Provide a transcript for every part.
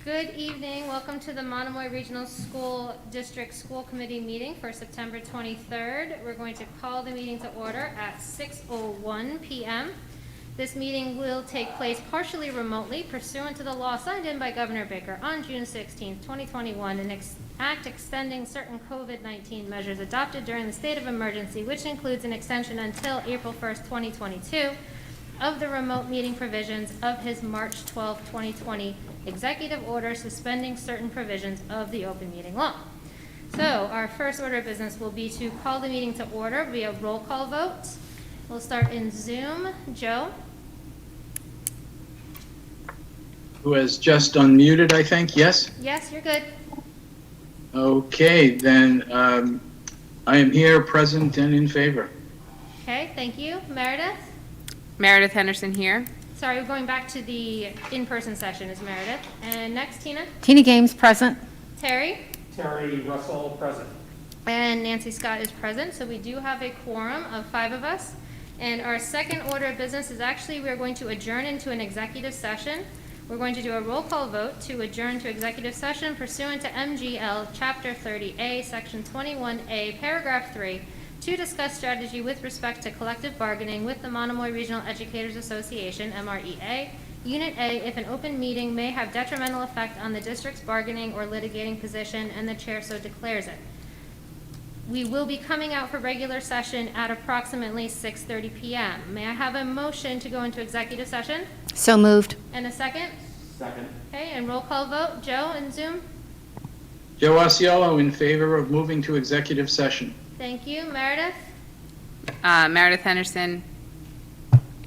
Good evening. Welcome to the Monomoy Regional School District School Committee meeting for September 23rd. We're going to call the meeting to order at 6:01 p.m. This meeting will take place partially remotely pursuant to the law signed in by Governor Baker on June 16, 2021, an act extending certain COVID-19 measures adopted during the state of emergency, which includes an extension until April 1st, 2022, of the remote meeting provisions of his March 12, 2020 executive order suspending certain provisions of the open meeting law. So our first order of business will be to call the meeting to order via roll call vote. We'll start in Zoom. Joe? Who has just unmuted, I think, yes? Yes, you're good. Okay, then I am here, present and in favor. Okay, thank you. Meredith? Meredith Henderson here. Sorry, we're going back to the in-person session is Meredith. And next, Tina? Tina Games, present. Terry? Terry Russell, present. And Nancy Scott is present, so we do have a quorum of 5 of us. And our second order of business is actually we're going to adjourn into an executive session. We're going to do a roll call vote to adjourn to executive session pursuant to MGL Chapter 30A, Section 21A, Paragraph 3, to discuss strategy with respect to collective bargaining with the Monomoy Regional Educators Association, MREA, Unit A, if an open meeting may have detrimental effect on the district's bargaining or litigating position and the chair so declares it. We will be coming out for regular session at approximately 6:30 p.m. May I have a motion to go into executive session? So moved. And a second? Second. Okay, and roll call vote. Joe and Zoom? Joe Osceola in favor of moving to executive session. Thank you. Meredith? Meredith Henderson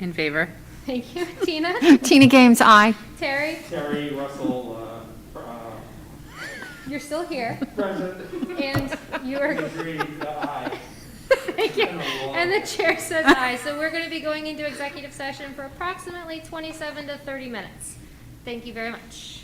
in favor. Thank you. Tina? Tina Games, aye. Terry? Terry Russell, You're still here. present. And you're... Agreed, aye. Thank you. And the chair says aye. So we're going to be going into executive session for approximately 27 to 30 minutes. Thank you very much.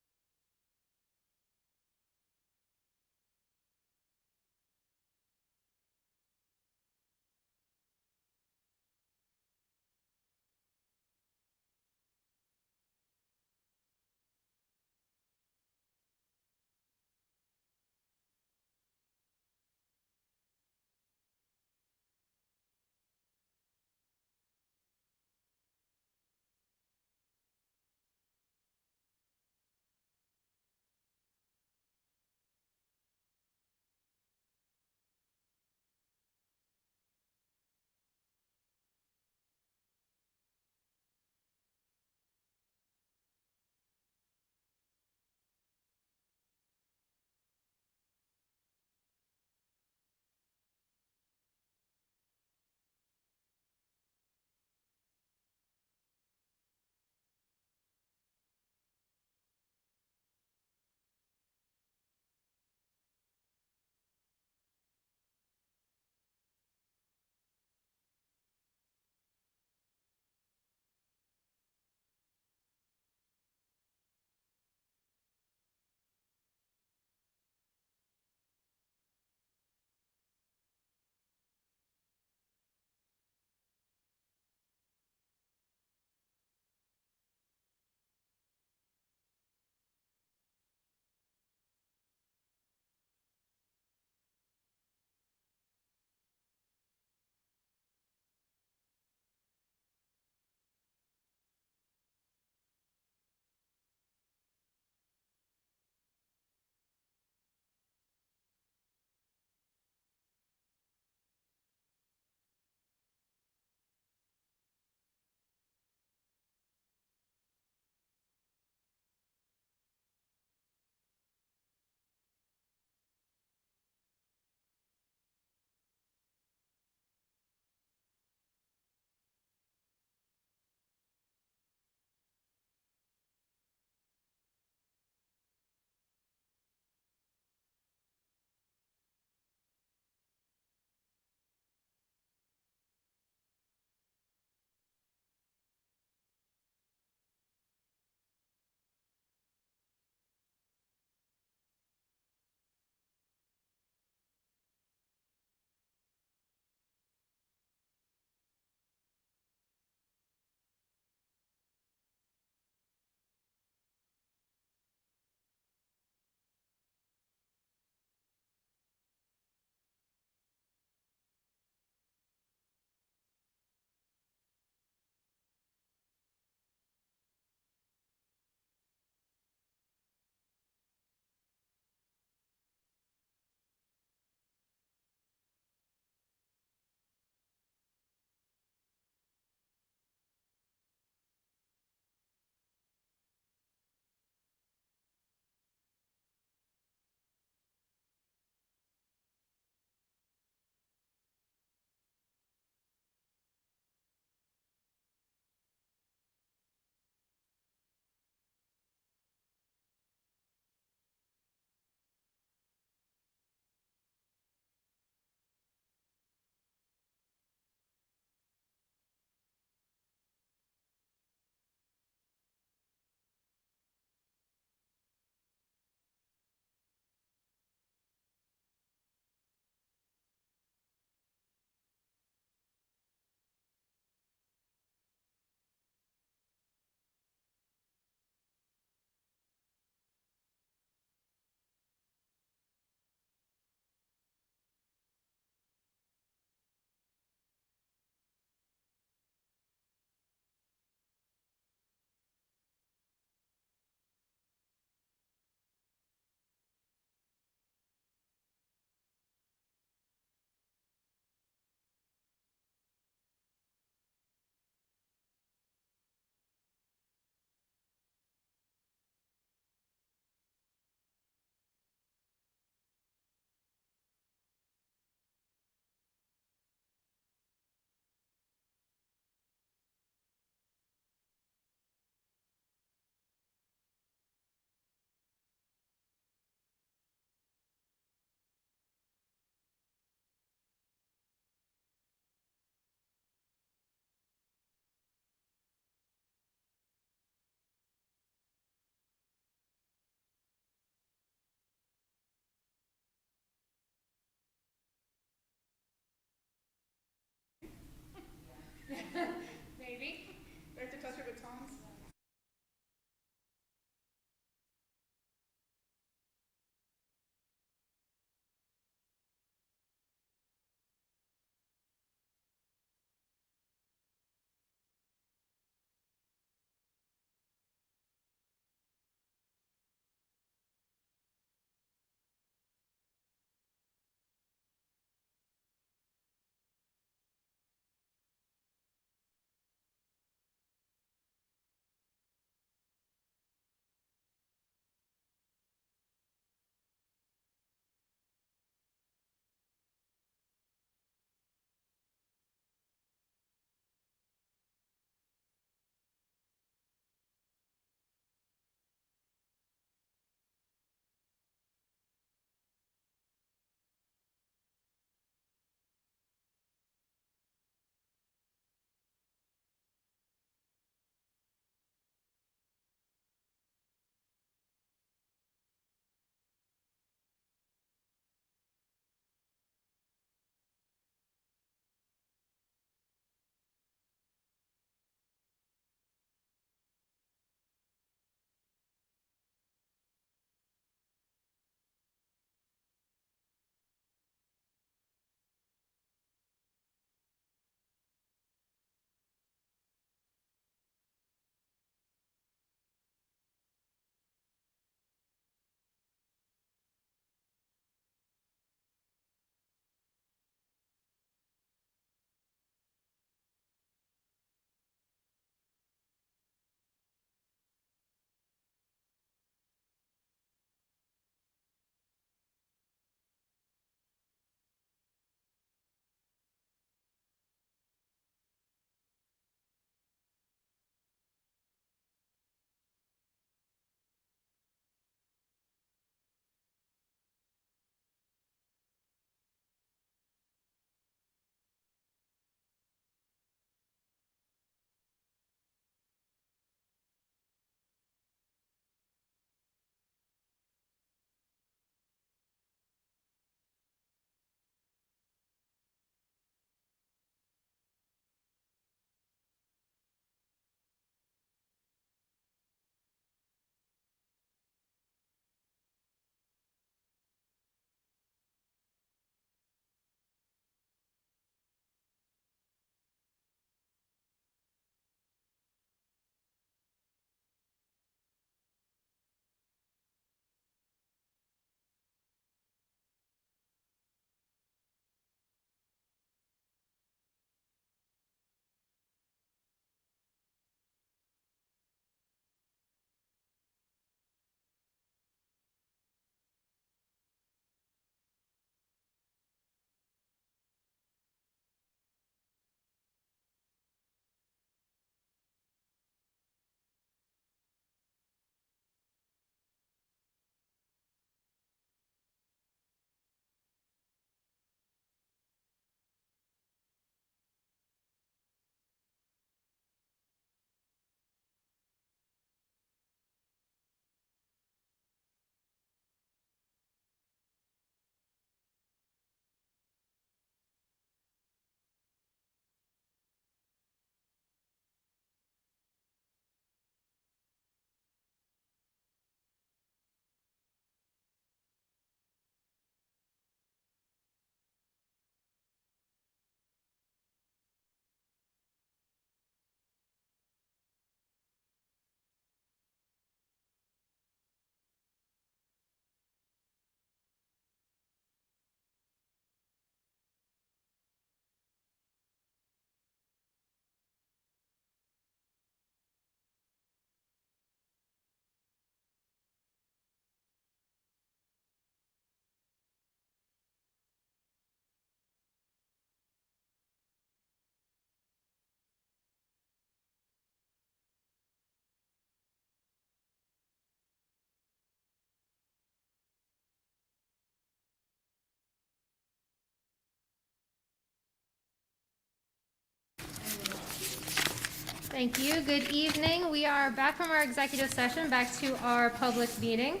Thank you. Good evening. We are back from our executive session, back to our public meeting.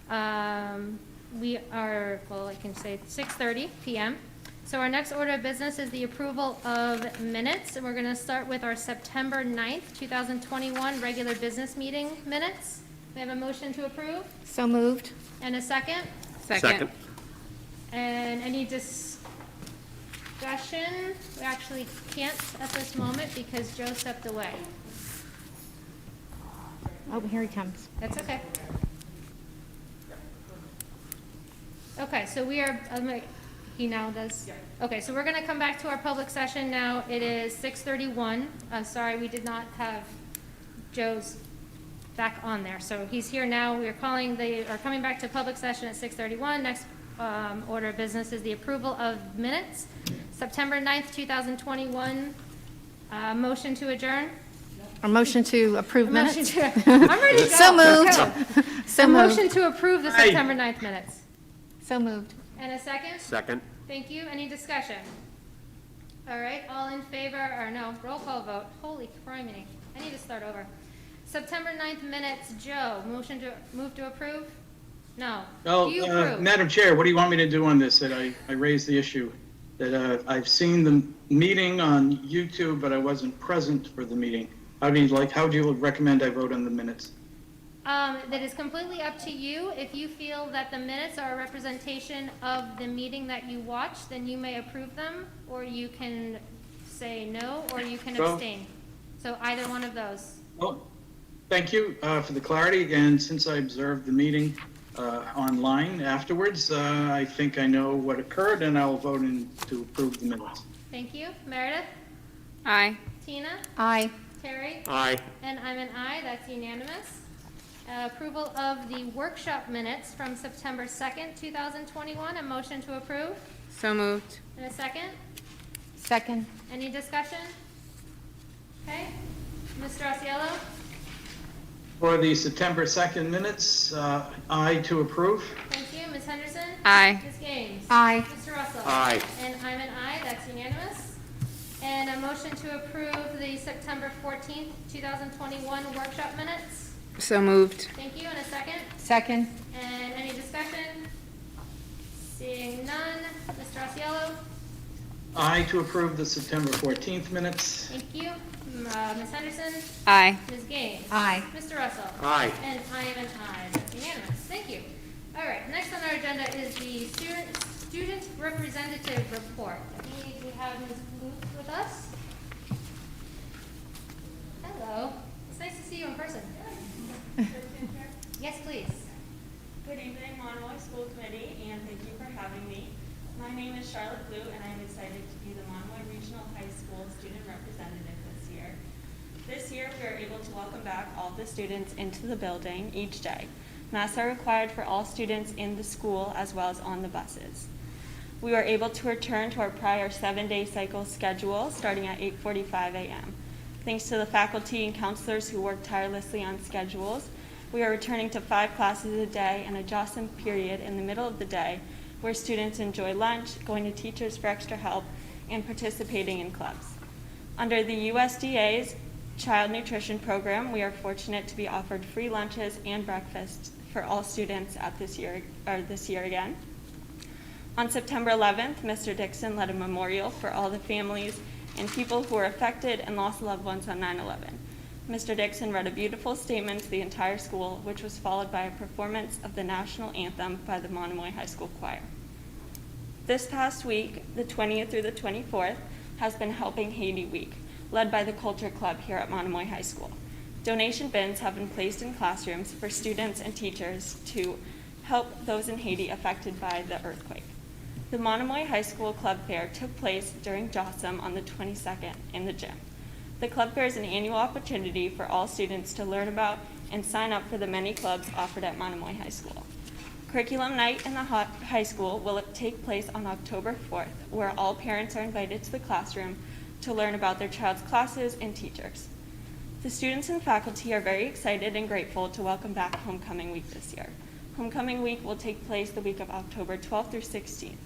We are, well, I can say 6:30 PM. So our next order of business is the approval of minutes, and we're going to start with our September 9th, 2021 regular business meeting minutes. We have a motion to approve So moved. and a second. Second. And any discussion? We actually can't at this moment because Joe stepped away. Oh, here he comes. That's okay. Okay, so we are, he now does? Okay, so we're gonna come back to our public session now. It is 6:31. Sorry, we did not have Joe's back on there. So he's here now. We are coming back to public session at 6:31. Next order of business is the approval of minutes. September 9th, 2021. Motion to adjourn? A motion to approve Motion minutes? to, I'm ready to go. So Let's go. moved. A So moved. motion to approve the September 9th minutes. So moved. And a second? Second. Thank you. Any discussion? All right, all in favor, or no, roll call vote. Holy criminy. I need to start over. September 9th minutes, Joe, motion to, move to approve? No. Do you approve? Madam Chair, what do you want me to do on this? That I raised the issue that I've seen the meeting on YouTube, but I wasn't present for the meeting. How do you recommend I vote on the minutes? That is completely up to you. If you feel that the minutes are a representation of the meeting that you watched, then you may approve them, or you can say no, or you can Well- abstain. So either one of those. Well, thank you for the clarity, and since I observed the meeting online afterwards, I think I know what occurred, and I'll vote to approve the minutes. Thank you. Meredith? Aye. Tina? Aye. Terry? Aye. And I'm an aye, that's unanimous. Approval of the workshop minutes from September 2nd, 2021, a motion to approve. So moved. And a second? Second. Any discussion? Okay. Mr. Osceola? For the September 2nd minutes, aye to approve. Thank you. Ms. Henderson? Aye. Ms. Gaines? Aye. Mr. Russell? Aye. And I'm an aye, that's unanimous. And a motion to approve the September 14th, 2021 workshop minutes. So moved. Thank you. And a second? Second. And any discussion? Seeing none. Mr. Osceola? Aye to approve the September 14th minutes. Thank you. Ms. Henderson? Aye. Ms. Gaines? Aye. Mr. Russell? Aye. And I am an aye. That's unanimous. Thank you. All right, next on our agenda is the student representative report. We have Ms. Booth with us. Hello. It's nice to see you in person. Yes, please. Good evening, Monomoy School Committee, and thank you for having me. My name is Charlotte Blue, and I'm excited to be the Monomoy Regional High School student representative this year. This year, we are able to welcome back all the students into the building each day. Masks are required for all students in the school as well as on the buses. We were able to return to our prior 7-day cycle schedule starting at 8:45 a.m. Thanks to the faculty and counselors who worked tirelessly on schedules, we are returning to 5 classes a day and a adjustment period in the middle of the day where students enjoy lunch, going to teachers for extra help, and participating in clubs. Under the USDA's Child Nutrition Program, we are fortunate to be offered free lunches and breakfasts for all students at this year again. On September 11th, Mr. Dixon led a memorial for all the families and people who were affected and lost loved ones on 9/11. Mr. Dixon read a beautiful statement to the entire school, which was followed by a performance of the national anthem by the Monomoy High School Choir. This past week, the 20th through the 24th, has been Helping Haiti Week, led by the Culture Club here at Monomoy High School. Donation bins have been placed in classrooms for students and teachers to help those in Haiti affected by the earthquake. The Monomoy High School Club Fair took place during JOSM on the 22nd in the gym. The Club Fair is an annual opportunity for all students to learn about and sign up for the many clubs offered at Monomoy High School. Curriculum Night in the high school will take place on October 4th, where all parents are invited to the classroom to learn about their child's classes and teachers. The students and faculty are very excited and grateful to welcome back Homecoming Week this year. Homecoming Week will take place the week of October 12th through 16th.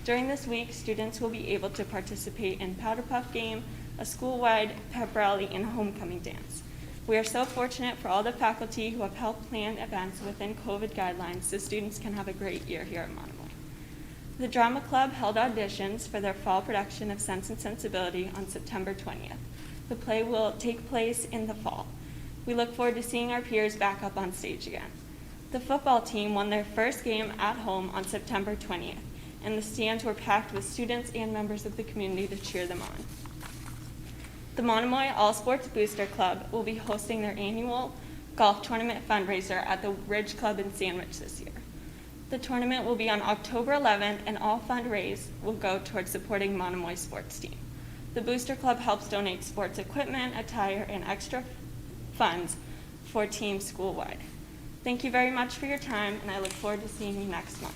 During this week, students will be able to participate in Powder Puff Game, a school-wide pep rally, and a homecoming dance. We are so fortunate for all the faculty who have helped plan events within COVID guidelines so students can have a great year here at Monomoy. The Drama Club held auditions for their fall production of Sense and Sensibility on September 20th. The play will take place in the fall. We look forward to seeing our peers back up on stage again. The football team won their first game at home on September 20th, and the stands were packed with students and members of the community to cheer them on. The Monomoy All Sports Booster Club will be hosting their annual golf tournament fundraiser at the Ridge Club in Sandwich this year. The tournament will be on October 11th, and all fundraise will go towards supporting Monomoy sports team. The Booster Club helps donate sports equipment, attire, and extra funds for teams school-wide. Thank you very much for your time, and I look forward to seeing you next month.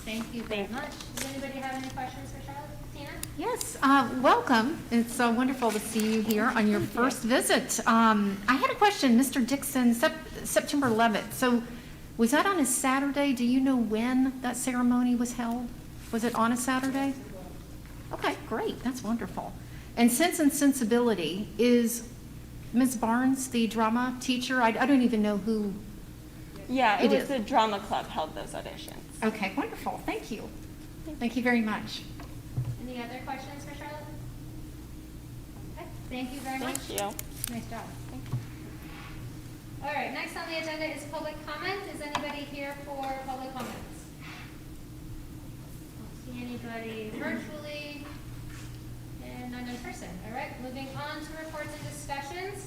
Thank you very much. Does anybody have any questions for Charlotte? Tina? Yes, welcome. It's wonderful to see you here on your first visit. I had a question, Mr. Dixon, September 11th. So was that on a Saturday? Do you know when that ceremony was held? Was it on a Saturday? Okay, great. That's wonderful. And Sense and Sensibility, is Ms. Barnes the drama teacher? I don't even know who. Yeah, It it was is. the Drama Club held those auditions. Okay, wonderful. Thank you. Thank you very much. Any other questions for Charlotte? Okay, thank you very much. Thank you. Nice job. All right, next on the agenda is public comment. Is anybody here for public comments? Don't see anybody virtually, and none in person. All right, moving on to reports and discussions.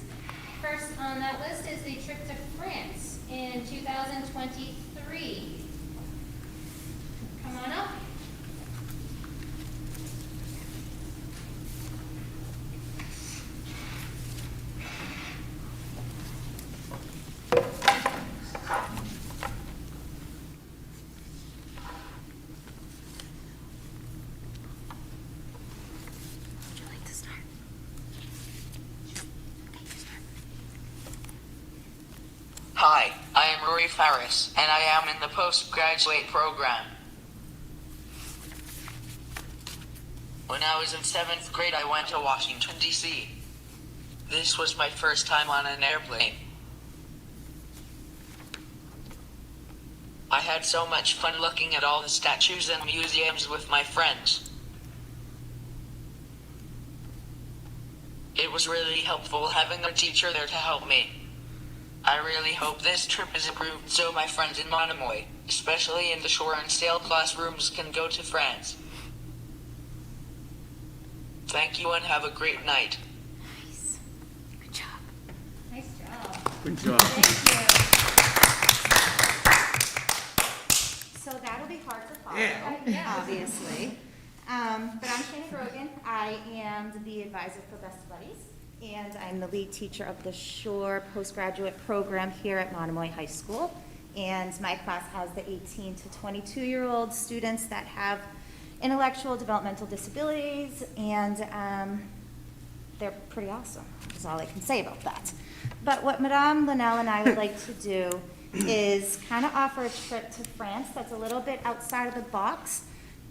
First on that list is the trip to France in 2023. Come on up. Hi, I am Rory Farris, and I am in the postgraduate program. When I was in 7th grade, I went to Washington, D.C. This was my first time on an airplane. I had so much fun looking at all the statues and museums with my friends. It was really helpful having a teacher there to help me. I really hope this trip is approved so my friends in Monomoy, especially in the shore and sail classrooms, can go to France. Thank you and have a great night. Nice. Good job. Nice job. Good job. Thank So that'll be hard to follow, Yeah. obviously. But I'm Shannon Rogan. I am the advisor for Best Buddies, and I'm the lead teacher of the Shore postgraduate program here at Monomoy High School. And my class has the 18 to 22-year-old students that have intellectual developmental disabilities, and they're pretty awesome, is all I can say about that. But what Madame Linnell and I would like to do is kind of offer a trip to France that's a little bit outside of the box,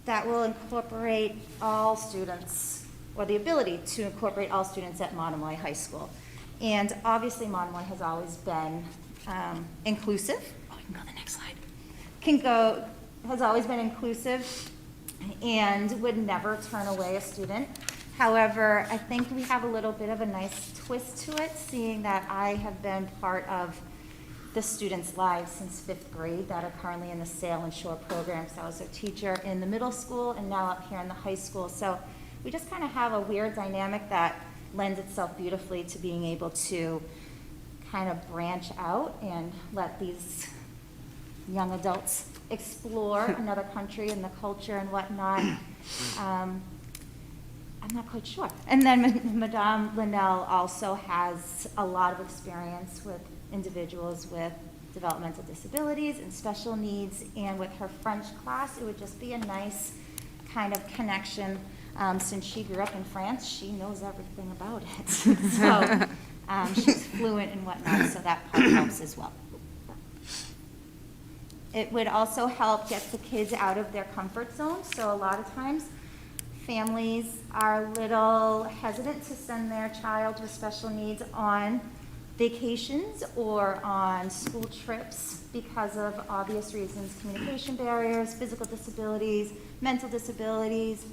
that will incorporate all students, or the ability to incorporate all students at Monomoy High School. And obviously Monomoy has always been inclusive. Oh, we can go to the next slide. Has always been inclusive and would never turn away a student. However, I think we have a little bit of a nice twist to it, seeing that I have been part of the students' lives since 5th grade that are currently in the Sail and Shore programs. I was their teacher in the middle school and now up here in the high school. So we just kind of have a weird dynamic that lends itself beautifully to being able to kind of branch out and let these young adults explore another country and the culture and whatnot. I'm not quite sure. And then Madame Linnell also has a lot of experience with individuals with developmental disabilities and special needs, and with her French class, it would just be a nice kind of connection. Since she grew up in France, she knows everything about it. So she's fluent and whatnot, so that part helps as well. It would also help get the kids out of their comfort zone. So a lot of times, families are a little hesitant to send their child with special needs on vacations or on school trips because of obvious reasons, communication barriers, physical disabilities, mental disabilities,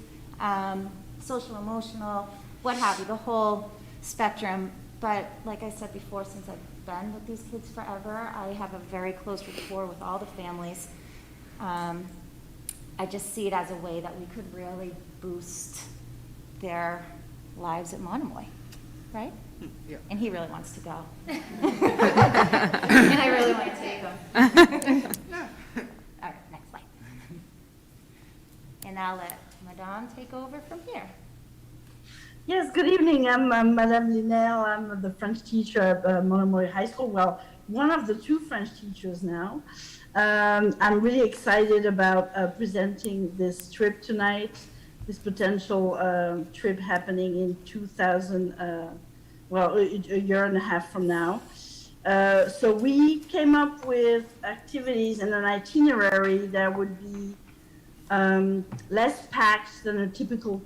social, emotional, what have you, the whole spectrum. But like I said before, since I've been with these kids forever, I have a very close rapport with all the families. I just see it as a way that we could really boost their lives at Monomoy, right? Yeah. And he really wants to go. And I really want to take him. All right, next slide. And I'll let Madame take over from here. Yes, good evening. I'm Madame Linel. I'm the French teacher at Monomoy High School. Well, one of the two French teachers now. I'm really excited about presenting this trip tonight, this potential trip happening in 2000, well, a year and a half from now. So we came up with activities and an itinerary that would be less packed than a typical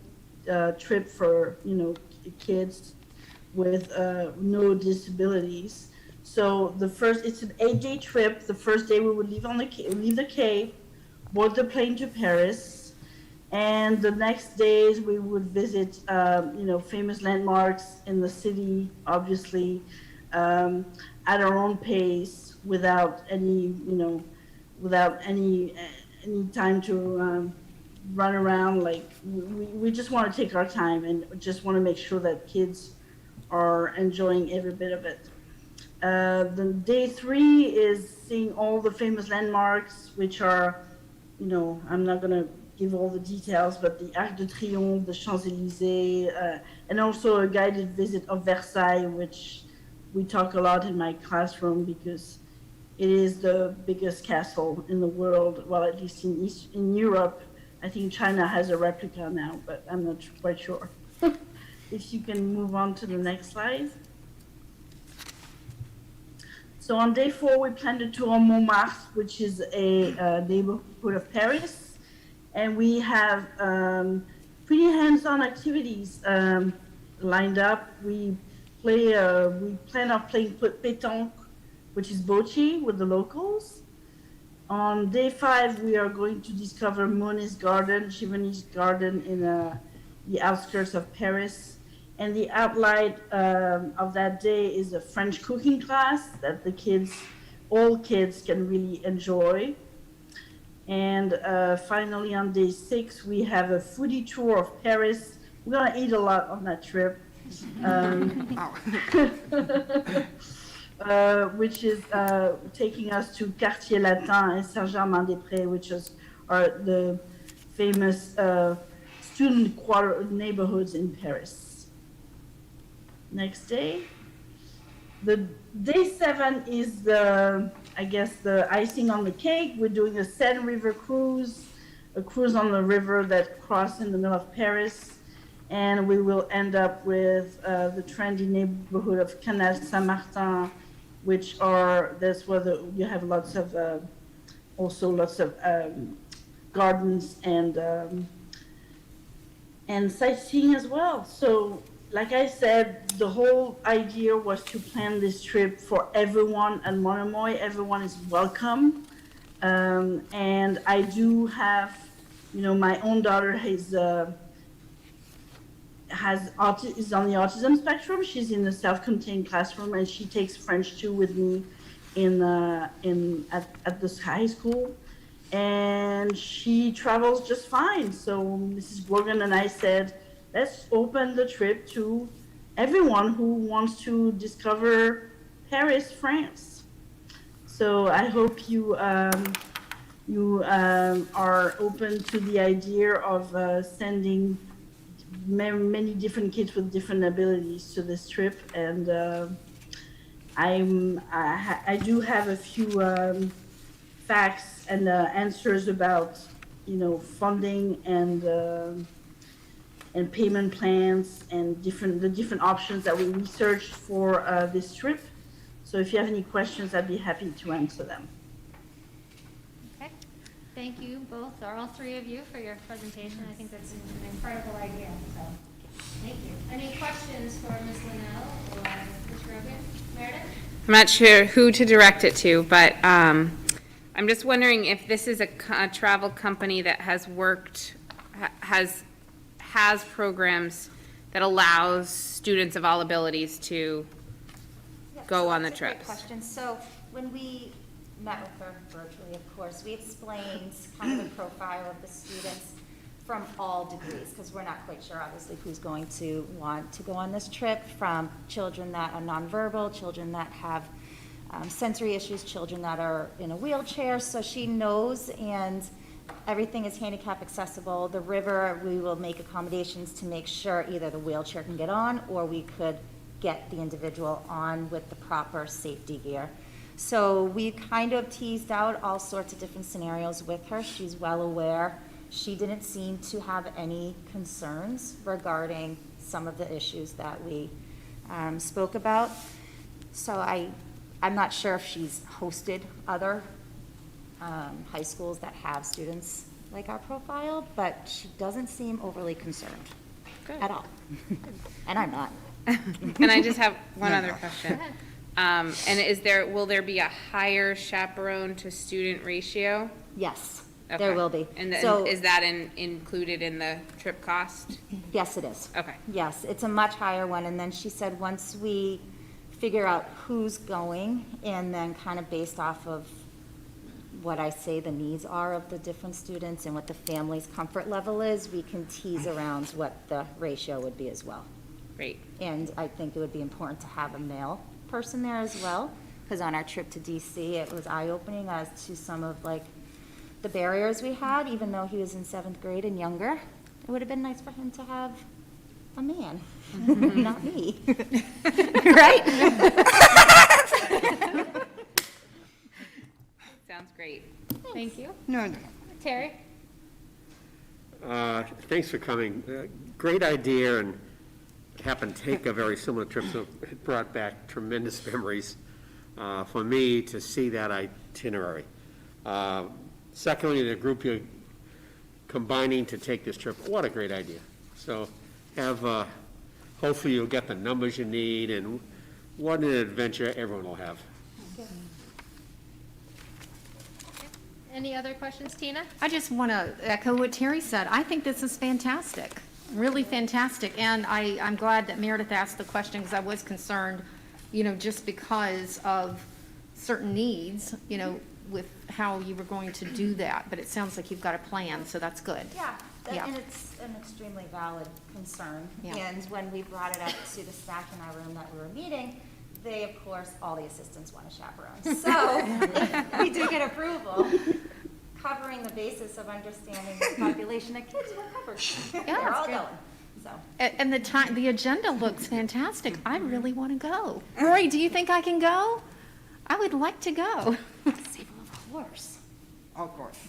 trip for, you know, kids with no disabilities. So it's an 8-day trip. The first day we would leave the Cape, board the plane to Paris, and the next days we would visit, you know, famous landmarks in the city, obviously, at our own pace, without any, you know, without any time to run around. Like we just want to take our time and just want to make sure that kids are enjoying every bit of it. The day 3 is seeing all the famous landmarks, which are, you know, I'm not going to give all the details, but the Arc de Triomphe, the Champs-Élysées, and also a guided visit of Versailles, which we talk a lot in my classroom because it is the biggest castle in the world, well, at least in Europe. I think China has a replica now, but I'm not quite sure. If you can move on to the next slide. So on day 4, we planned a tour on Montmartre, which is a neighborhood of Paris. And we have pretty hands-on activities lined up. We plan on playing pétanque, which is bocce, with the locals. On day 5, we are going to discover Monet's garden, Giverny's garden in the outskirts of Paris. And the outline of that day is a French cooking class that all kids can really enjoy. And finally, on day 6, we have a foodie tour of Paris. We're gonna eat a lot on that trip. Which is taking us to Quartier Latin and Saint-Germain-des-Prés, which are the famous student quarter neighborhoods in Paris. Next day. The day 7 is the icing on the cake. We're doing a Seine River cruise, a cruise on the river that crosses in the middle of Paris. And we will end up with the trendy neighborhood of Canal Saint-Martin, which that's where you have lots of gardens and sightseeing as well. So, like I said, the whole idea was to plan this trip for everyone at Monomoy. Everyone is welcome, and I do have, you know, my own daughter is on the autism spectrum. She's in a self-contained classroom, and she takes French 2 with me at this high school, and she travels just fine. So Mrs. Morgan and I said, let's open the trip to everyone who wants to discover Paris, France. So I hope you are open to the idea of sending many different kids with different abilities to this trip, and I do have a few facts and answers about, you know, funding and payment plans and the different options that we researched for this trip. So if you have any questions, I'd be happy to answer them. Okay. Thank you both, or all three of you, for your presentation. I think that's an incredible idea, so thank you. Any questions for Ms. Linnell or Ms. Rogan? Meredith? I'm not sure who to direct it to, but I'm just wondering if this is a travel company that has worked, has programs that allows students of all abilities to Yep, go so on the that's a great trips. question. So when we met with her virtually, of course, we explained kind of the profile of the students from all degrees, because we're not quite sure, obviously, who's going to want to go on this trip, from children that are nonverbal, children that have sensory issues, children that are in a wheelchair. So she knows, and everything is handicap accessible. The river, we will make accommodations to make sure either the wheelchair can get on, or we could get the individual on with the proper safety gear. So we kind of teased out all sorts of different scenarios with her. She's well aware. She didn't seem to have any concerns regarding some of the issues that we spoke about. So I'm not sure if she's hosted other high schools that have students like our profile, but she doesn't seem overly concerned at all. And I'm not. And I just have one other question. And will there be a higher chaperone to student ratio? Yes, Okay. there will be. And then So- is that included in the trip cost? Yes, it is. Okay. Yes, it's a much higher one, and then she said once we figure out who's going, and then kind of based off of what I say the needs are of the different students and what the family's comfort level is, we can tease around what the ratio would be as well. Great. And I think it would be important to have a male person there as well, because on our trip to DC, it was eye-opening as to some of like the barriers we had, even though he was in 7th grade and younger. It would have been nice for him to have a man, not me. Right? Sounds great. Thank you. No, Terry? Thanks for coming. Great idea, and happened to take a very similar trip, so it brought back tremendous memories for me to see that itinerary. Secondly, the group you're combining to take this trip, what a great idea. So hopefully you'll get the numbers you need, and what an adventure everyone will have. Any other questions, Tina? I just want to echo what Terry said. I think this is fantastic, really fantastic. And I'm glad that Meredith asked the question, because I was concerned, just because of certain needs, with how you were going to do that. But it sounds like you've got a plan, so that's good. Yeah, Yeah. and it's an extremely valid concern. Yeah. And when we brought it up to the staff in our room that we were meeting, they, of course, all the assistants want a chaperone. So we do get approval, covering the basis of understanding the population of kids we're covered. Yeah, They're that's all good. going, so. And the agenda looks fantastic. I really want to go. Rory, do you think I can go? I would like to go. Save a little horse. of course.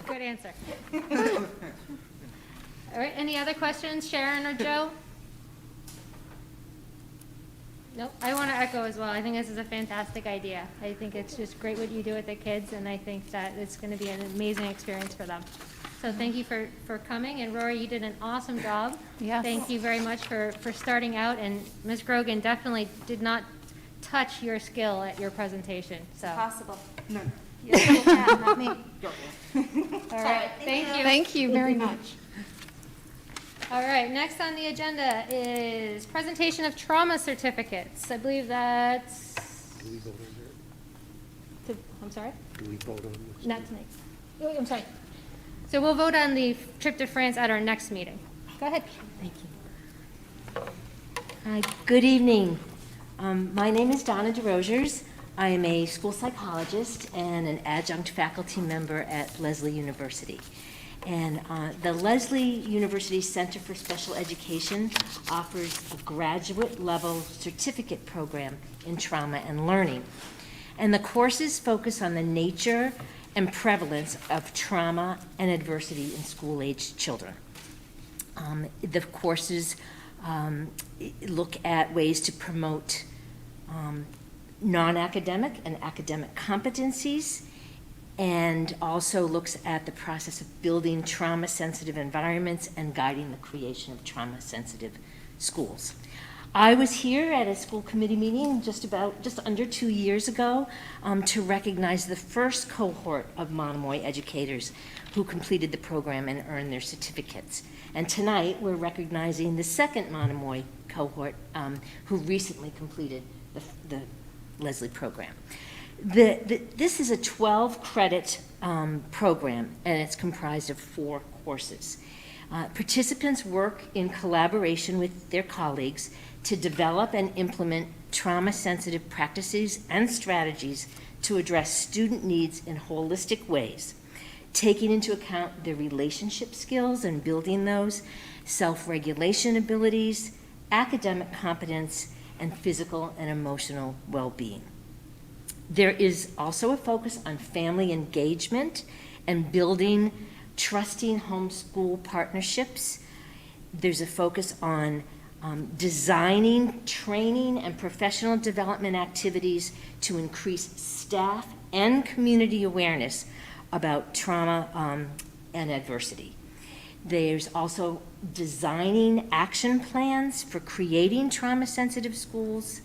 Good answer. All right, any other questions, Sharon or Joe? Nope, I want to echo as well. I think this is a fantastic idea. I think it's just great what you do with the kids, and I think that it's going to be an amazing experience for them. So thank you for coming, and Rory, you did an awesome job. Yes. Thank you very much for starting out, and Ms. Grogan definitely did not touch your skill at your presentation, so. Possible. No. Yes, you can, not me. All right, thank you. Thank you very much. All right, next on the agenda is presentation of trauma certificates. I believe that's, Do we vote on I'm sorry? that? Do we vote on this? Not tonight. Oh, I'm sorry. So we'll vote on the trip to France at our next meeting. Go ahead. Thank you. Good evening. My name is Donna DeRosiers. I am a school psychologist and an adjunct faculty member at Lesley University. And the Lesley University Center for Special Education offers a graduate-level certificate program in trauma and learning. And the courses focus on the nature and prevalence of trauma and adversity in school-aged children. The courses look at ways to promote non-academic and academic competencies and also looks at the process of building trauma-sensitive environments and guiding the creation of trauma-sensitive schools. I was here at a school committee meeting just under 2 years ago to recognize the first cohort of Monomoy educators who completed the program and earned their certificates. And tonight, we're recognizing the second Monomoy cohort who recently completed the Leslie program. This is a 12-credit program, and it's comprised of 4 courses. Participants work in collaboration with their colleagues to develop and implement trauma-sensitive practices and strategies to address student needs in holistic ways, taking into account their relationship skills and building those, self-regulation abilities, academic competence, and physical and emotional well-being. There is also a focus on family engagement and building trusting homeschool partnerships. There's a focus on designing, training, and professional development activities to increase staff and community awareness about trauma and adversity. There's also designing action plans for creating trauma-sensitive schools,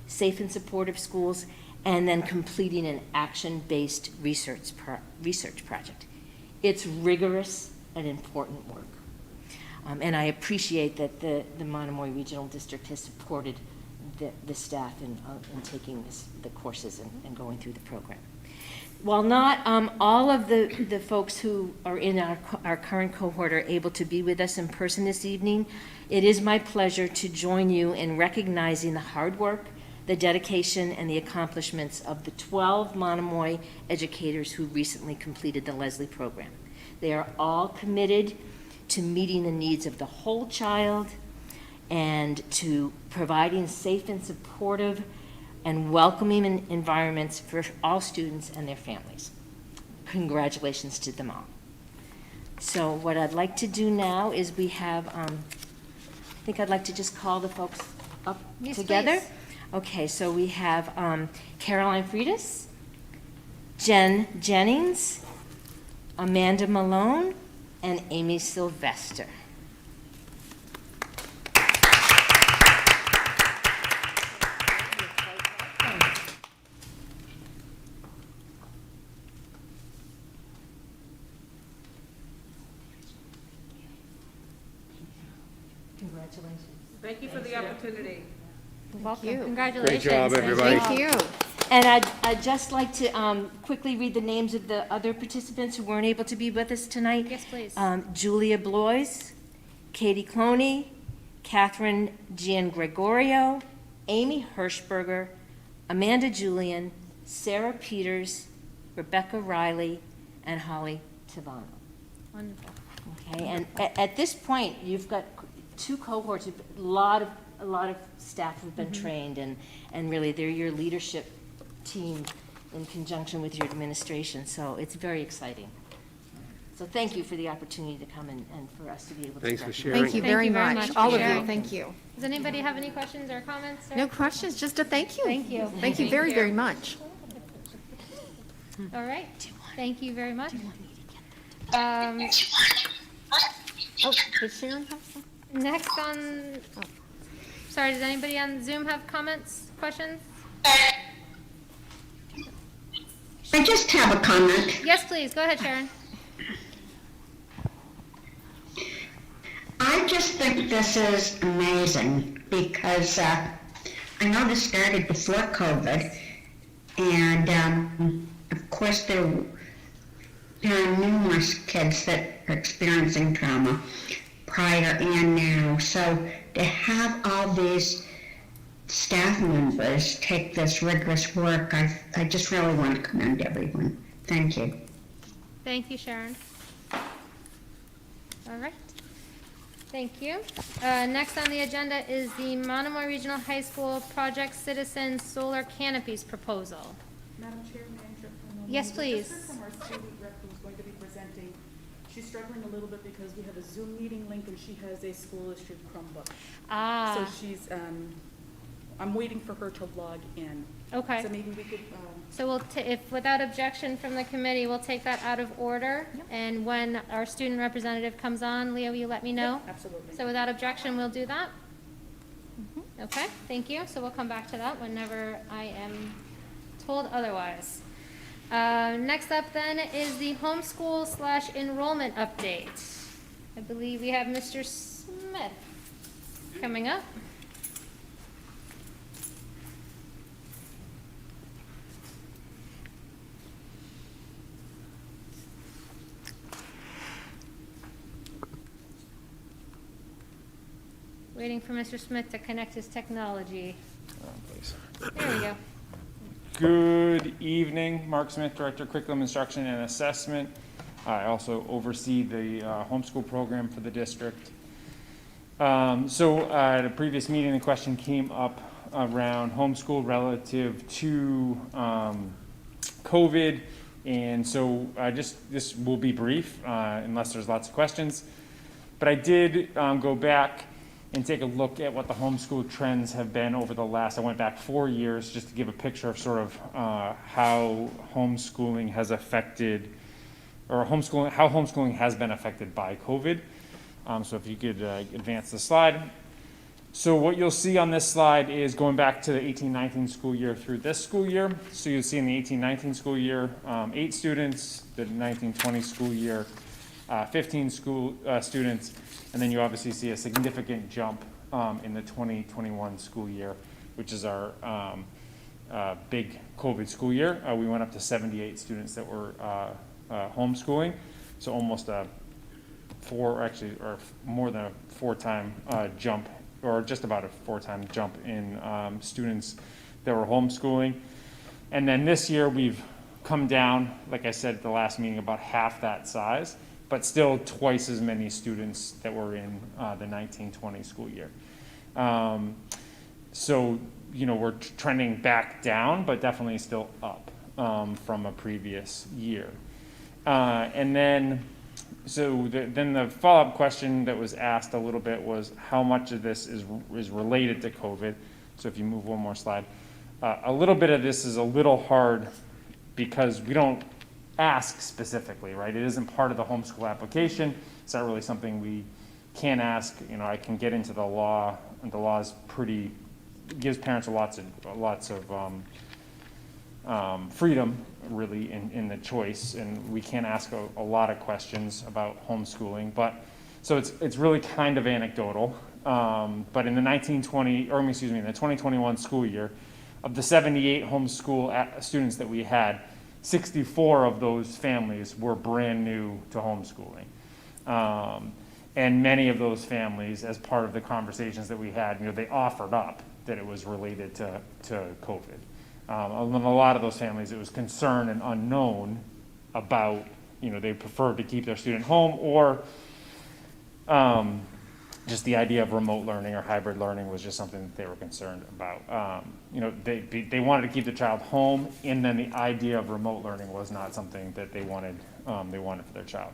safe and supportive schools, and then completing an action-based research project. It's rigorous and important work. And I appreciate that the Monomoy Regional District has supported the staff in taking the courses and going through the program. While not all of the folks who are in our current cohort are able to be with us in person this evening, it is my pleasure to join you in recognizing the hard work, the dedication, and the accomplishments of the 12 Monomoy educators who recently completed the Leslie program. They are all committed to meeting the needs of the whole child and to providing safe and supportive and welcoming environments for all students and their families. Congratulations to them all. So what I'd like to do now is we have, I think I'd like to just call the folks up together. Please. Okay, so we have Caroline Freitas, Jen Jennings, Amanda Malone, and Amy Sylvester. Congratulations. Thank you for the opportunity. Welcome. you. Congratulations. Great job, everybody. Thank you. And I'd just like to quickly read the names of the other participants who weren't able to be with us tonight. Yes, please. Julia Blois, Katie Cloney, Catherine Giangregorio, Amy Hirschberger, Amanda Julian, Sarah Peters, Rebecca Riley, and Holly Tavano. Wonderful. Okay, and at this point, you've got 2 cohorts, a lot of staff have been trained, and really they're your leadership team in conjunction with your administration, so it's very exciting. So thank you for the opportunity to come and for us to be able to. Thanks for recognize. sharing. Thank you Thank very you very much. much All for of you, sharing. thank you. Does anybody have any questions or comments? Or? No questions, just a thank you. Thank you. Thank you very, you. very much. All right. Thank you very much. Oh, does Sharon have some? Next on, sorry, does anybody on Zoom have comments, questions? I just have a comment. Yes, please. Go ahead, Sharon. I just think this is amazing because I know this started before COVID, and of course there are numerous kids that are experiencing trauma prior and now. So to have all these staff members take this rigorous work, I just really want to commend everyone. Thank you. Thank you, Sharon. All right. Thank you. Next on the agenda is the Monomoy Regional High School Project Citizen Solar Canopies proposal. Madam Chair, may I interrupt for a moment? Yes, please. Just heard from our student rep who's going to be presenting. She's struggling a little bit because we have a Zoom meeting link and she has a school issued Chromebook. Ah. So she's I'm waiting for her to log in. Okay. So maybe we could, So we'll, if without objection from the committee, we'll take that out of order. And when our student representative comes on, Leah, will you let me know? absolutely. So without objection, we'll do that? Okay, thank you. So we'll come back to that whenever I am told otherwise. Next up then is the homeschool/enrollment update. I believe we have Mr. Smith coming up. Waiting for Mr. Smith to connect his technology. There we go. Good evening, Mark Smith, Director of Curriculum Instruction and Assessment. I also oversee the homeschool program for the district. So at a previous meeting, the question came up around homeschool relative to COVID. And so this will be brief unless there's lots of questions. But I did go back and take a look at what the homeschool trends have been over the last, I went back 4 years just to give a picture of sort of how homeschooling has affected, or how homeschooling has been affected by COVID. So if you could advance the slide. So what you'll see on this slide is going back to the 18-19 school year through this school year. So you'll see in the 18-19 school year, 8 students, the 19-20 school year, 15 students, and then you obviously see a significant jump in the 2021 school year, which is our big COVID school year. We went up to 78 students that were homeschooling, so almost more than a 4-time jump, or just about a 4-time jump in students that were homeschooling. And then this year we've come down, like I said at the last meeting, about half that size, but still twice as many students that were in the 19-20 school year. So, we're trending back down, but definitely still up from a previous year. And then, then the follow-up question that was asked a little bit was how much of this is related to COVID. So if you move one more slide. A little bit of this is a little hard because we don't ask specifically, right? It isn't part of the homeschool application. It's not really something we can ask. I can get into the law, and the law is gives parents lots of freedom, really, in the choice, and we can ask a lot of questions about homeschooling. But so it's really kind of anecdotal. But in the 2021 school year, of the 78 homeschool students that we had, 64 of those families were brand new to homeschooling. And many of those families, as part of the conversations that we had, they offered up that it was related to COVID. A lot of those families, it was concern and unknown about, they preferred to keep their student home, or just the idea of remote learning or hybrid learning was just something that they were concerned about. They wanted to keep the child home, and then the idea of remote learning was not something that they wanted for their child.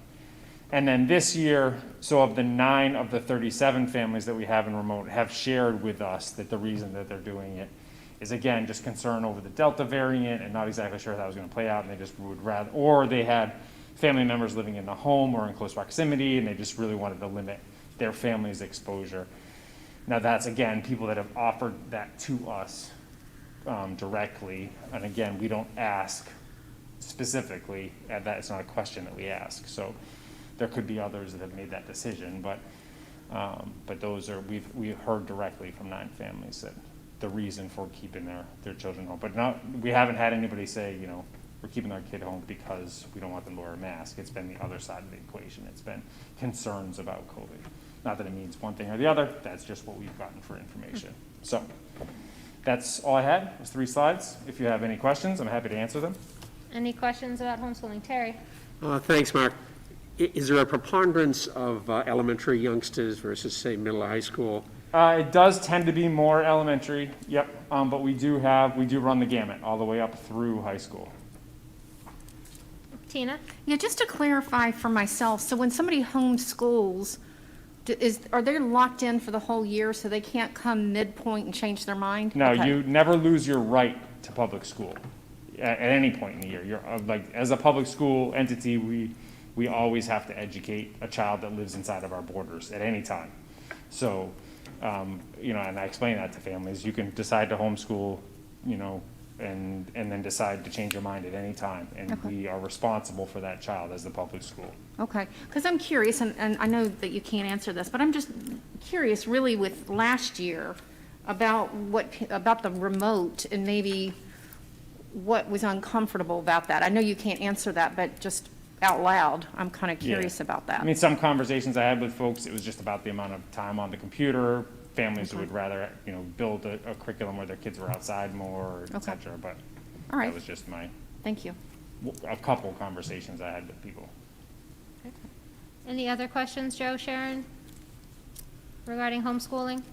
And then this year, so of the 9 of the 37 families that we have in remote have shared with us that the reason that they're doing it is, again, just concern over the Delta variant and not exactly sure how that was going to play out, and they just would rather, or they had family members living in the home or in close proximity, and they just really wanted to limit their family's exposure. Now that's, again, people that have offered that to us directly, and again, we don't ask specifically, and that's not a question that we ask. So there could be others that have made that decision, but those are, we've heard directly from 9 families that the reason for keeping their children home. But we haven't had anybody say, we're keeping our kid home because we don't want them to wear a mask. It's been the other side of the equation. It's been concerns about COVID. Not that it means one thing or the other, that's just what we've gotten for information. So that's all I had. It was 3 slides. If you have any questions, I'm happy to answer them. Any questions about homeschooling? Terry? Thanks, Mark. Is there a preponderance of elementary youngsters versus, say, middle or high school? It does tend to be more elementary, yep, but we do run the gamut all the way up through high school. Tina? Yeah, just to clarify for myself, so when somebody homeschools, Are they locked in for the whole year, so they can't come midpoint and change their mind? No, Okay. you never lose your right to public school at any point in the year. You're, like, as a public school entity, we always have to educate a child that lives inside of our borders at any time. So, you know, and I explain that to families. You can decide to homeschool, you know, and then decide to change your mind at any time. And Okay. we are responsible for that child as the public school. Okay, because I'm curious, and I know that you can't answer this, but I'm just curious really with last year about about the remote and maybe what was uncomfortable about that. I know you can't answer that, but just out loud, I'm kind of curious Yeah. about that. I mean, some conversations I had with folks, it was just about the amount of time on the computer. Families would rather, you know, build a curriculum where their kids were outside more, et Okay. cetera, but All right. that was just Thank you. a couple conversations I had with people. Any other questions, Joe, Sharon, regarding homeschooling?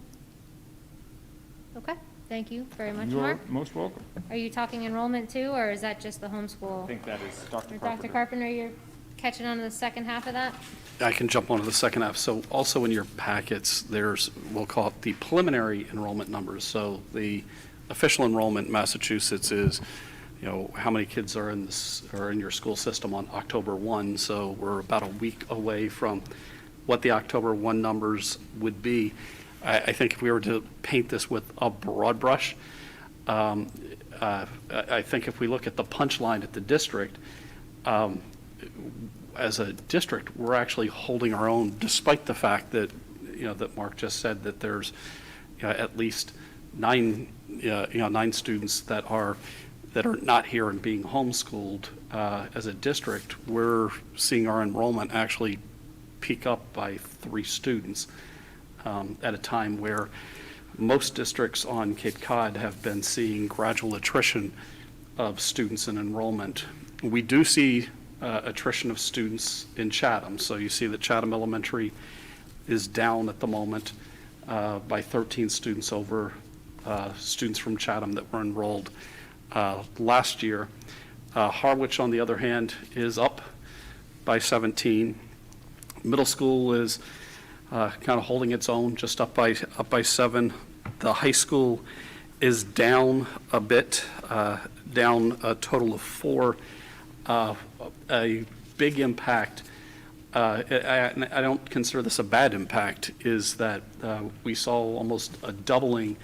Okay, thank you very much, Mark. You're most welcome. Are you talking enrollment too, or is that just the I homeschool? think that is Dr. Or Carpenter. Dr. Carpenter, you're catching on to the second half of that? I can jump onto the second half. So also in your packets, there's, we'll call it the preliminary enrollment numbers. So the official enrollment in Massachusetts is, you know, how many kids are in your school system on October 1. So we're about a week away from what the October 1 numbers would be. I think if we were to paint this with a broad brush, I think if we look at the punchline at the district, as a district, we're actually holding our own, despite the fact that, you know, that Mark just said that there's, you know, at least nine students that are not here and being homeschooled. As a district, we're seeing our enrollment actually peak up by 3 students at a time where most districts on Cape Cod have been seeing gradual attrition of students in enrollment. We do see attrition of students in Chatham. So you see that Chatham Elementary is down at the moment by 13 students over students from Chatham that were enrolled last year. Harwich, on the other hand, is up by 17. Middle school is kind of holding its own, just up by 7. The high school is down a bit, down a total of 4. A big impact, I don't consider this a bad impact, is that we saw almost a doubling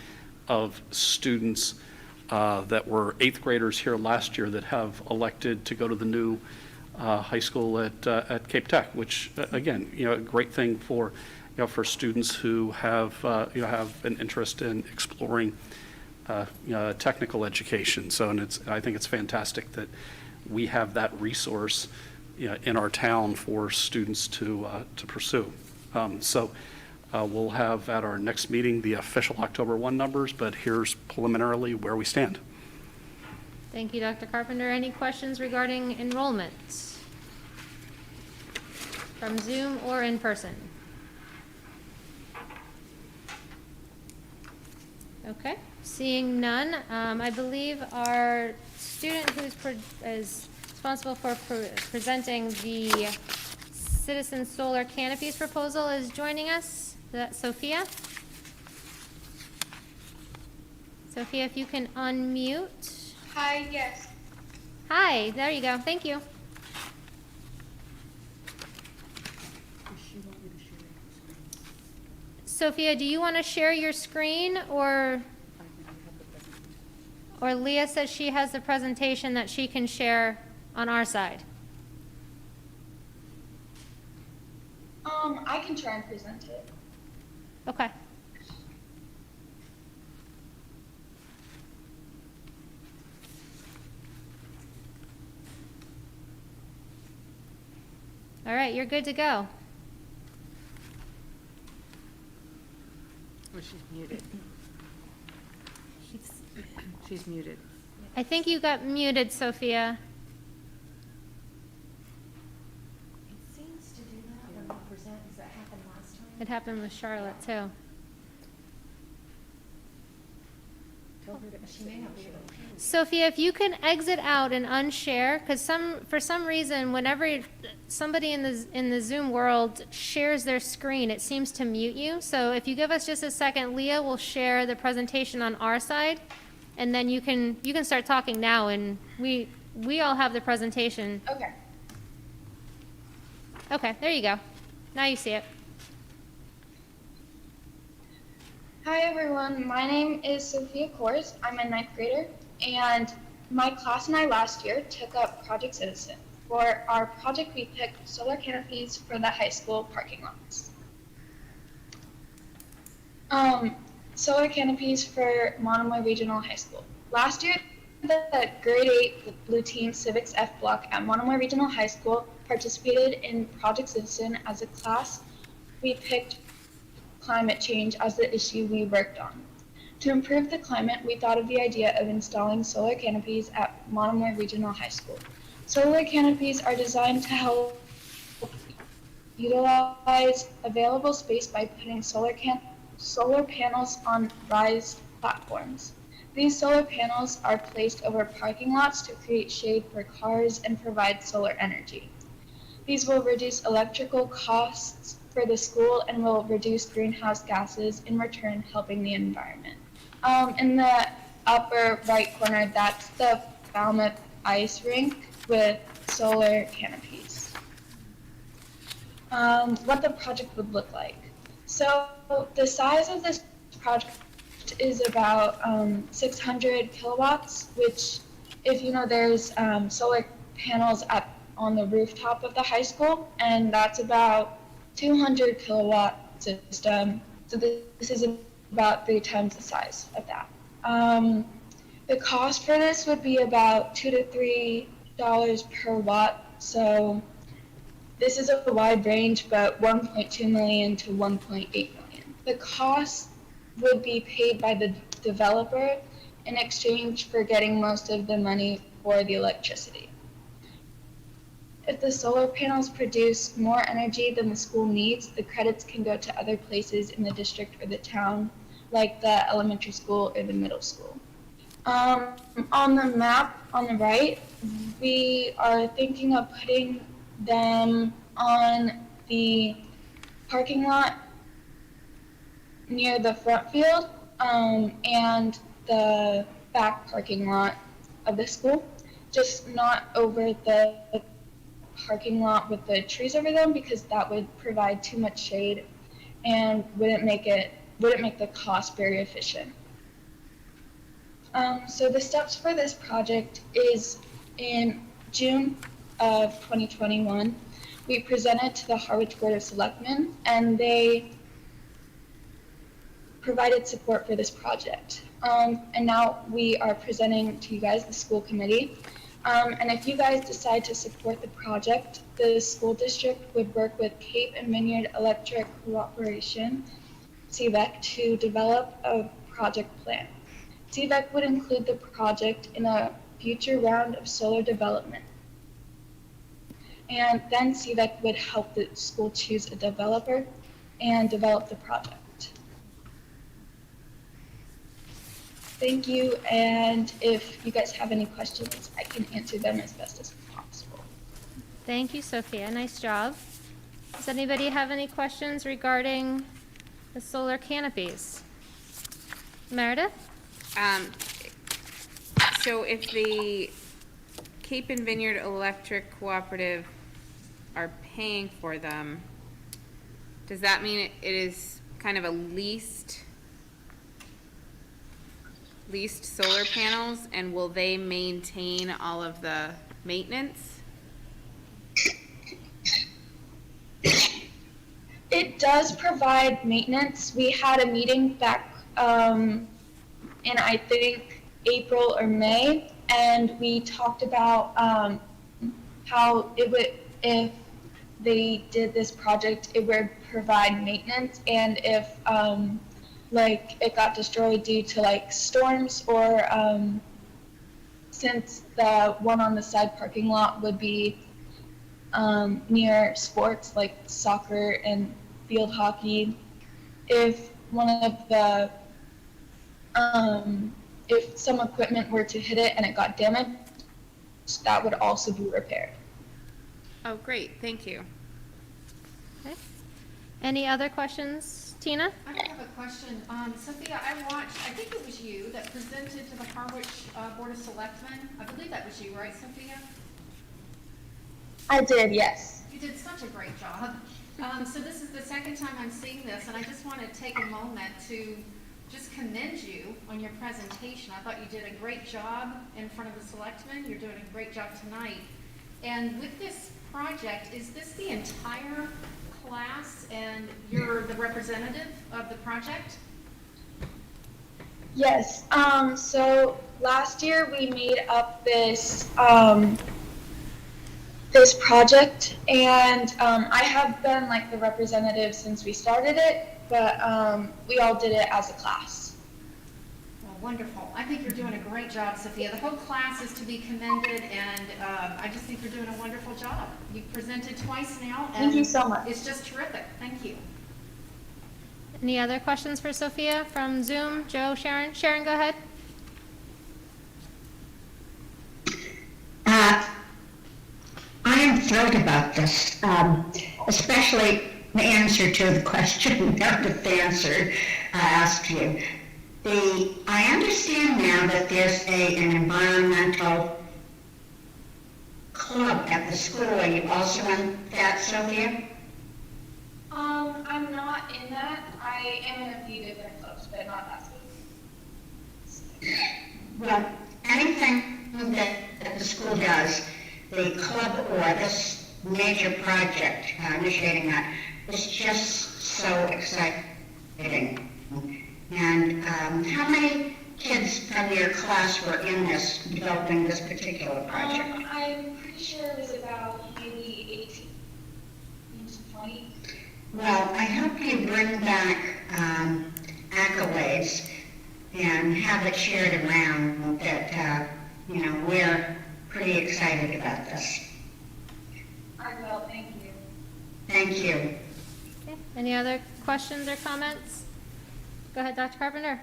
of students that were 8th graders here last year that have elected to go to the new high school at Cape Tech, which again, you know, a great thing for, you know, for students who have you know, have an interest in exploring technical education. So, and I think it's fantastic that we have that resource, you know, in our town for students to pursue. So we'll have at our next meeting the official October 1 numbers, but here's preliminarily where we stand. Thank you, Dr. Carpenter. Any questions regarding enrollment? From Zoom or in person? Okay, seeing none, I believe our student who's is responsible for presenting the Citizen Solar Canopies proposal is joining us. Is that Sophia? Sophia, if you can unmute. Hi, yes. Hi, there you go. Thank you. Sophia, do you want to share your screen, or Leah says she has the presentation that she can share on our side? I can try and present it. Okay. All right, you're good to go. Oh, she's muted. She's muted. I think you got muted, Sophia. It seems to do that when we present. Does that happen last time? It happened with Charlotte, too. Sophia, if you can exit out and unshare, because for some reason, whenever somebody in the Zoom world shares their screen, it seems to mute you. So if you give us just a second, Leah will share the presentation on our side, and then you can start talking now, and we all have the presentation. Okay. Okay, there you go. Now you see it. Hi everyone, my name is Sophia Kors. I'm a 9th grader, and my class and I last year took up Project Citizen. For our project, we picked solar canopies for the high school parking lots. Solar canopies for Monomoy Regional High School. Last year, the grade 8 Blue Team Civics F block at Monomoy Regional High School participated in Project Citizen. As a class. We picked climate change as the issue we worked on. To improve the climate, we thought of the idea of installing solar canopies at Monomoy Regional High School. Solar canopies are designed to help utilize available space by putting solar panels on raised platforms. These solar panels are placed over parking lots to create shade for cars and provide solar energy. These will reduce electrical costs for the school and will reduce greenhouse gases, in return helping the environment. In the upper right corner, that's the Falmouth ice rink with solar canopies. What the project would look like. So the size of this project is about 600 kilowatts, which, if you know, there's solar panels on the rooftop of the high school, and that's about 200 kilowatt system. So this is about 3 times the size of that. The cost for this would be about $2 to $3 per watt. So this is a wide range, but 1.2 million to 1.8 million. The cost would be paid by the developer in exchange for getting most of the money for the electricity. If the solar panels produce more energy than the school needs, the credits can go to other places in the district or the town, like the elementary school or the middle school. On the map on the right, we are thinking of putting them on the parking lot near the front field and the back parking lot of the school, just not over the parking lot with the trees over them, because that would provide too much shade and wouldn't make the cost very efficient. So the steps for this project is in June of 2021, we presented to the Harwich Board of Selectmen, and they provided support for this project. And now we are presenting to you guys, the school committee. And if you guys decide to support the project, the school district would work with Cape and Vineyard Electric Cooperation, CVEC, to develop a project plan. CVEC would include the project in a future round of solar development. And then CVEC would help the school choose a developer and develop the project. Thank you, and if you guys have any questions, I can answer them as best as possible. Thank you, Sophia. Nice job. Does anybody have any questions regarding the solar canopies? Meredith? So if the Cape and Vineyard Electric Cooperative are paying for them, does that mean it is kind of a leased solar panels, and will they maintain all of the maintenance? It does provide maintenance. We had a meeting back in, I think, April or May, and we talked about how it would, if they did this project, it would provide maintenance, and if like it got destroyed due to like storms, or since the one on the side parking lot would be near sports like soccer and field hockey, if one of the if some equipment were to hit it and it got damaged, that would also be repaired. Oh, great, thank you. Okay. Any other questions, Tina? I have a question. Sophia, I watched, I think it was you that presented to the Harwich Board of Selectmen. I believe that was you, right, Sophia? I did, yes. You did such a great job. So this is the second time I'm seeing this, and I just want to take a moment to just commend you on your presentation. I thought you did a great job in front of the selectmen. You're doing a great job tonight. And with this project, is this the entire class and you're the representative of the project? Yes, so last year we made up this, this project, and I have been like the representative since we started it, but we all did it as a class. Well, wonderful. I think you're doing a great job, Sophia. The whole class is to be commended, and I just think you're doing a wonderful job. You've presented twice now, and Thank you so much. It's just terrific. Thank you. Any other questions for Sophia from Zoom? Joe, Sharon? Sharon, go ahead. I am thrilled about this, especially the answer to the question Meredith asked you. I understand now that there's an environmental club at the school. Are you also in that, Sophia? I'm not in that. I am in a few different clubs, but not that school. Well, anything that the school does, the club or this major project initiating that, is just so exciting. And how many kids from your class were in this, developing this particular project? I'm pretty sure it was about maybe 18 to 20. Well, I hope you bring back accolades and have it shared around that, we're pretty excited about this. I will, thank you. Thank you. Okay. Any other questions or comments? Go ahead, Dr. Carpenter.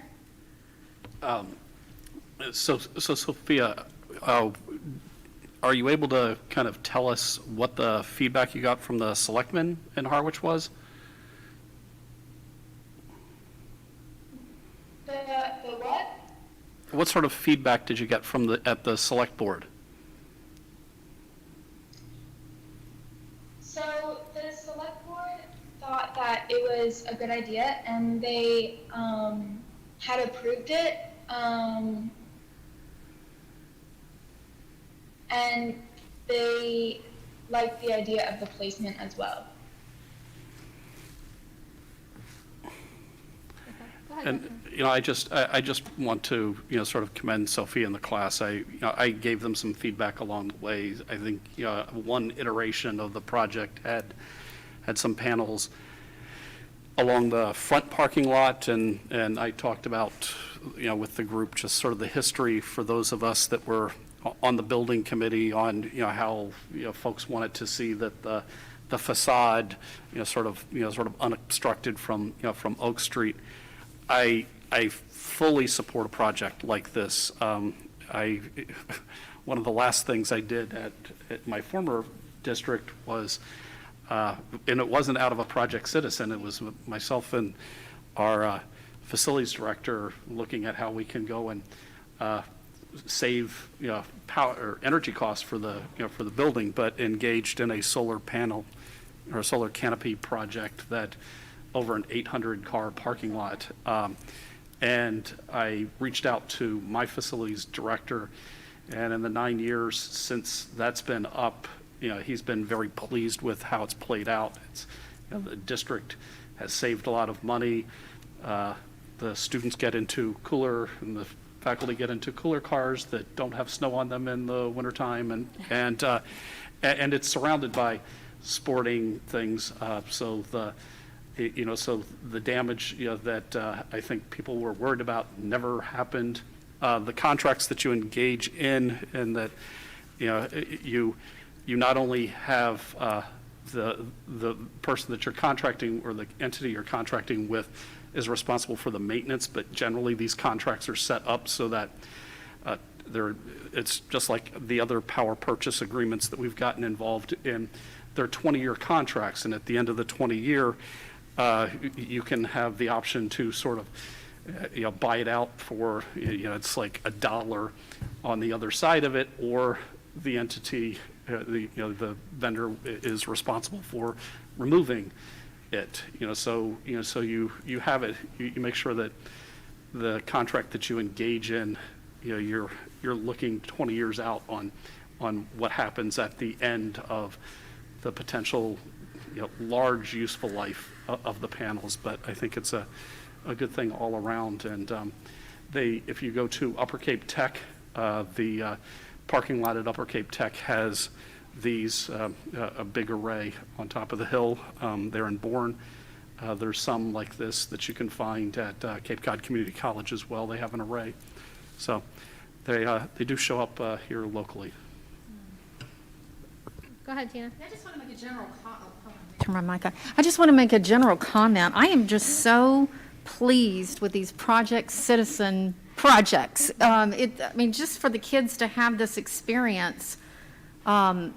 So Sophia, are you able to kind of tell us what the feedback you got from the selectmen in Harwich was? The what? What sort of feedback did you get from at the select board? So the select board thought that it was a good idea, and they had approved it, and they liked the idea of the placement as well. And, I just want to, sort of commend Sophia and the class. I gave them some feedback along the way. I think, one iteration of the project had some panels along the front parking lot, and I talked about, with the group, just sort of the history for those of us that were on the building committee on, how, folks wanted to see that the facade, sort of unobstructed from Oak Street. I fully support a project like this. One of the last things I did at my former district was, and it wasn't out of a project citizen, it was myself and our facilities director looking at how we can go and save power or energy costs for the building, but engaged in a solar panel or solar canopy project that over an 800-car parking lot. And I reached out to my facilities director, and in the 9 years since that's been up, he's been very pleased with how it's played out. The district has saved a lot of money. The students get into cooler, and the faculty get into cooler cars that don't have snow on them in the wintertime, and it's surrounded by sporting things. So the damage that I think people were worried about never happened. The contracts that you engage in, and that you not only have the person that you're contracting or the entity you're contracting with is responsible for the maintenance, but generally these contracts are set up so that it's just like the other power purchase agreements that we've gotten involved in. They're 20-year contracts, and at the end of the 20-year, you can have the option to sort of, buy it out for, it's like $1 on the other side of it, or the entity, the vendor is responsible for removing it. So you have it. You make sure that the contract that you engage in, you're looking 20 years out on what happens at the end of the potential, large useful life of the panels. But I think it's a good thing all around. And if you go to Upper Cape Tech, the parking lot at Upper Cape Tech has these, a big array on top of the hill there in Bourne. There's some like this that you can find at Cape Cod Community College as well. They have an array. So they do show up here locally. Go ahead, Tina. I just want to make a general turn my mic on. I just want to make a general comment. I am just so pleased with these Project Citizen projects. Just for the kids to have this experience from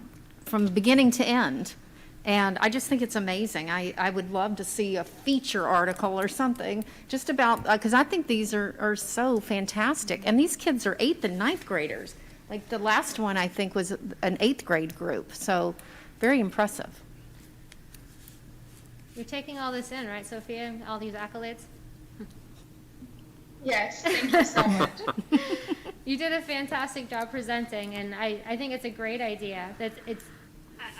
beginning to end. And I just think it's amazing. I would love to see a feature article or something just about, because I think these are so fantastic. And these kids are 8th and 9th graders. Like the last one, I think, was an 8th grade group. So very impressive. You're taking all this in, right, Sophia? All these accolades? Yes, thank you so much. You did a fantastic job presenting, and I think it's a great idea.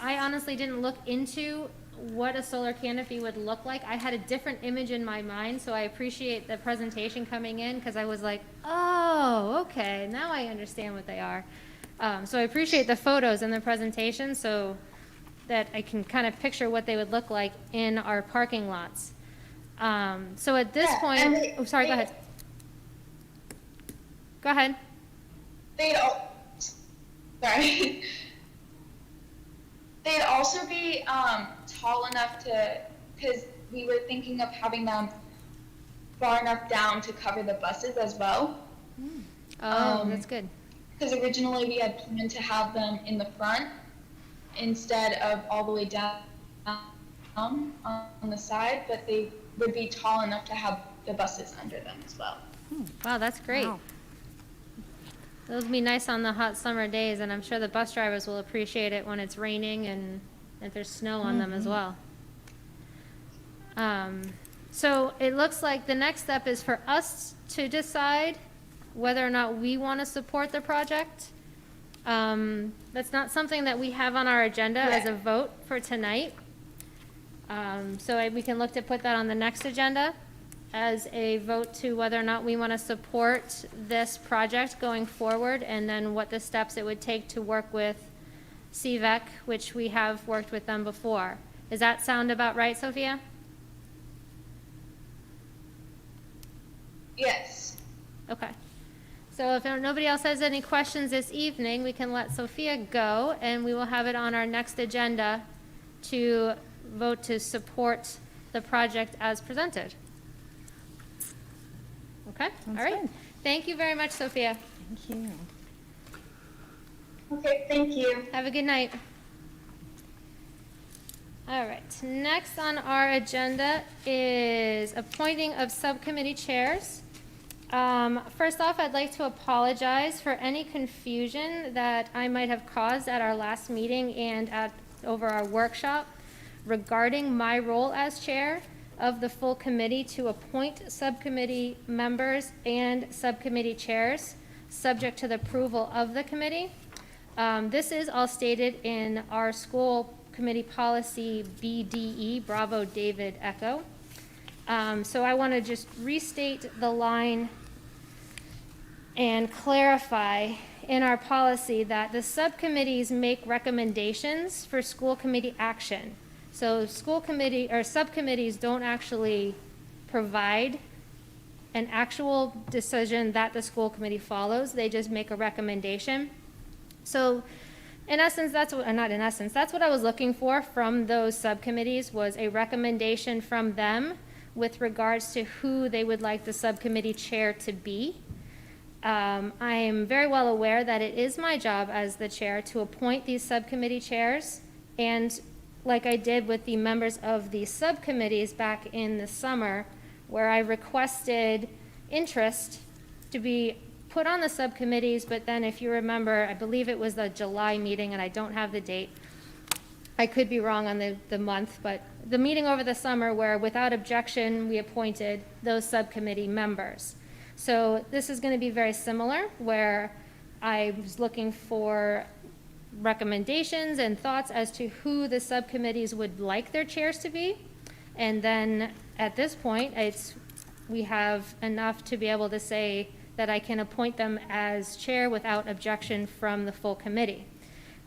I honestly didn't look into what a solar canopy would look like. I had a different image in my mind, so I appreciate the presentation coming in, because I was like, oh, okay, now I understand what they are. So I appreciate the photos and the presentation so that I can kind of picture what they would look like in our parking lots. So at this point, go ahead. Go ahead. They'd also be tall enough because we were thinking of having them far enough down to cover the buses as well. Oh, that's good. Because originally we had planned to have them in the front instead of all the way down on the side, but they would be tall enough to have the buses under them as well. Wow, that's great. Wow. Those would be nice on the hot summer days, and I'm sure the bus drivers will appreciate it when it's raining and if there's snow on them as well. So it looks like the next step is for us to decide whether or not we want to support the project. That's not something that we have on our agenda as a vote for tonight. So we can look to put that on the next agenda as a vote to whether or not we want to support this project going forward, and then what the steps it would take to work with CVEC, which we have worked with them before. Does that sound about right, Sophia? Yes. Okay. So if nobody else has any questions this evening, we can let Sophia go, and we will have it on our next agenda to vote to support the project as presented. Okay, all right. good. Thank you very much, Sophia. Thank you. Okay, thank you. Have a good night. All right, next on our agenda is appointing of subcommittee chairs. First off, I'd like to apologize for any confusion that I might have caused at our last meeting and over our workshop regarding my role as chair of the full committee to appoint subcommittee members and subcommittee chairs, subject to the approval of the committee. This is all stated in our school committee policy BDE, Bravo David Echo. So I want to just restate the line and clarify in our policy that the subcommittees make recommendations for school committee action. So school committee or subcommittees don't actually provide an actual decision that the school committee follows. They just make a recommendation. So in essence, that's what, or not in essence, that's what I was looking for from those subcommittees, was a recommendation from them with regards to who they would like the subcommittee chair to be. I am very well aware that it is my job as the chair to appoint these subcommittee chairs, and like I did with the members of the subcommittees back in the summer, where I requested interest to be put on the subcommittees, but then if you remember, I believe it was the July meeting, and I don't have the date. I could be wrong on the month, but the meeting over the summer where without objection, we appointed those subcommittee members. So this is going to be very similar, where I was looking for recommendations and thoughts as to who the subcommittees would like their chairs to be. And then at this point, we have enough to be able to say that I can appoint them as chair without objection from the full committee.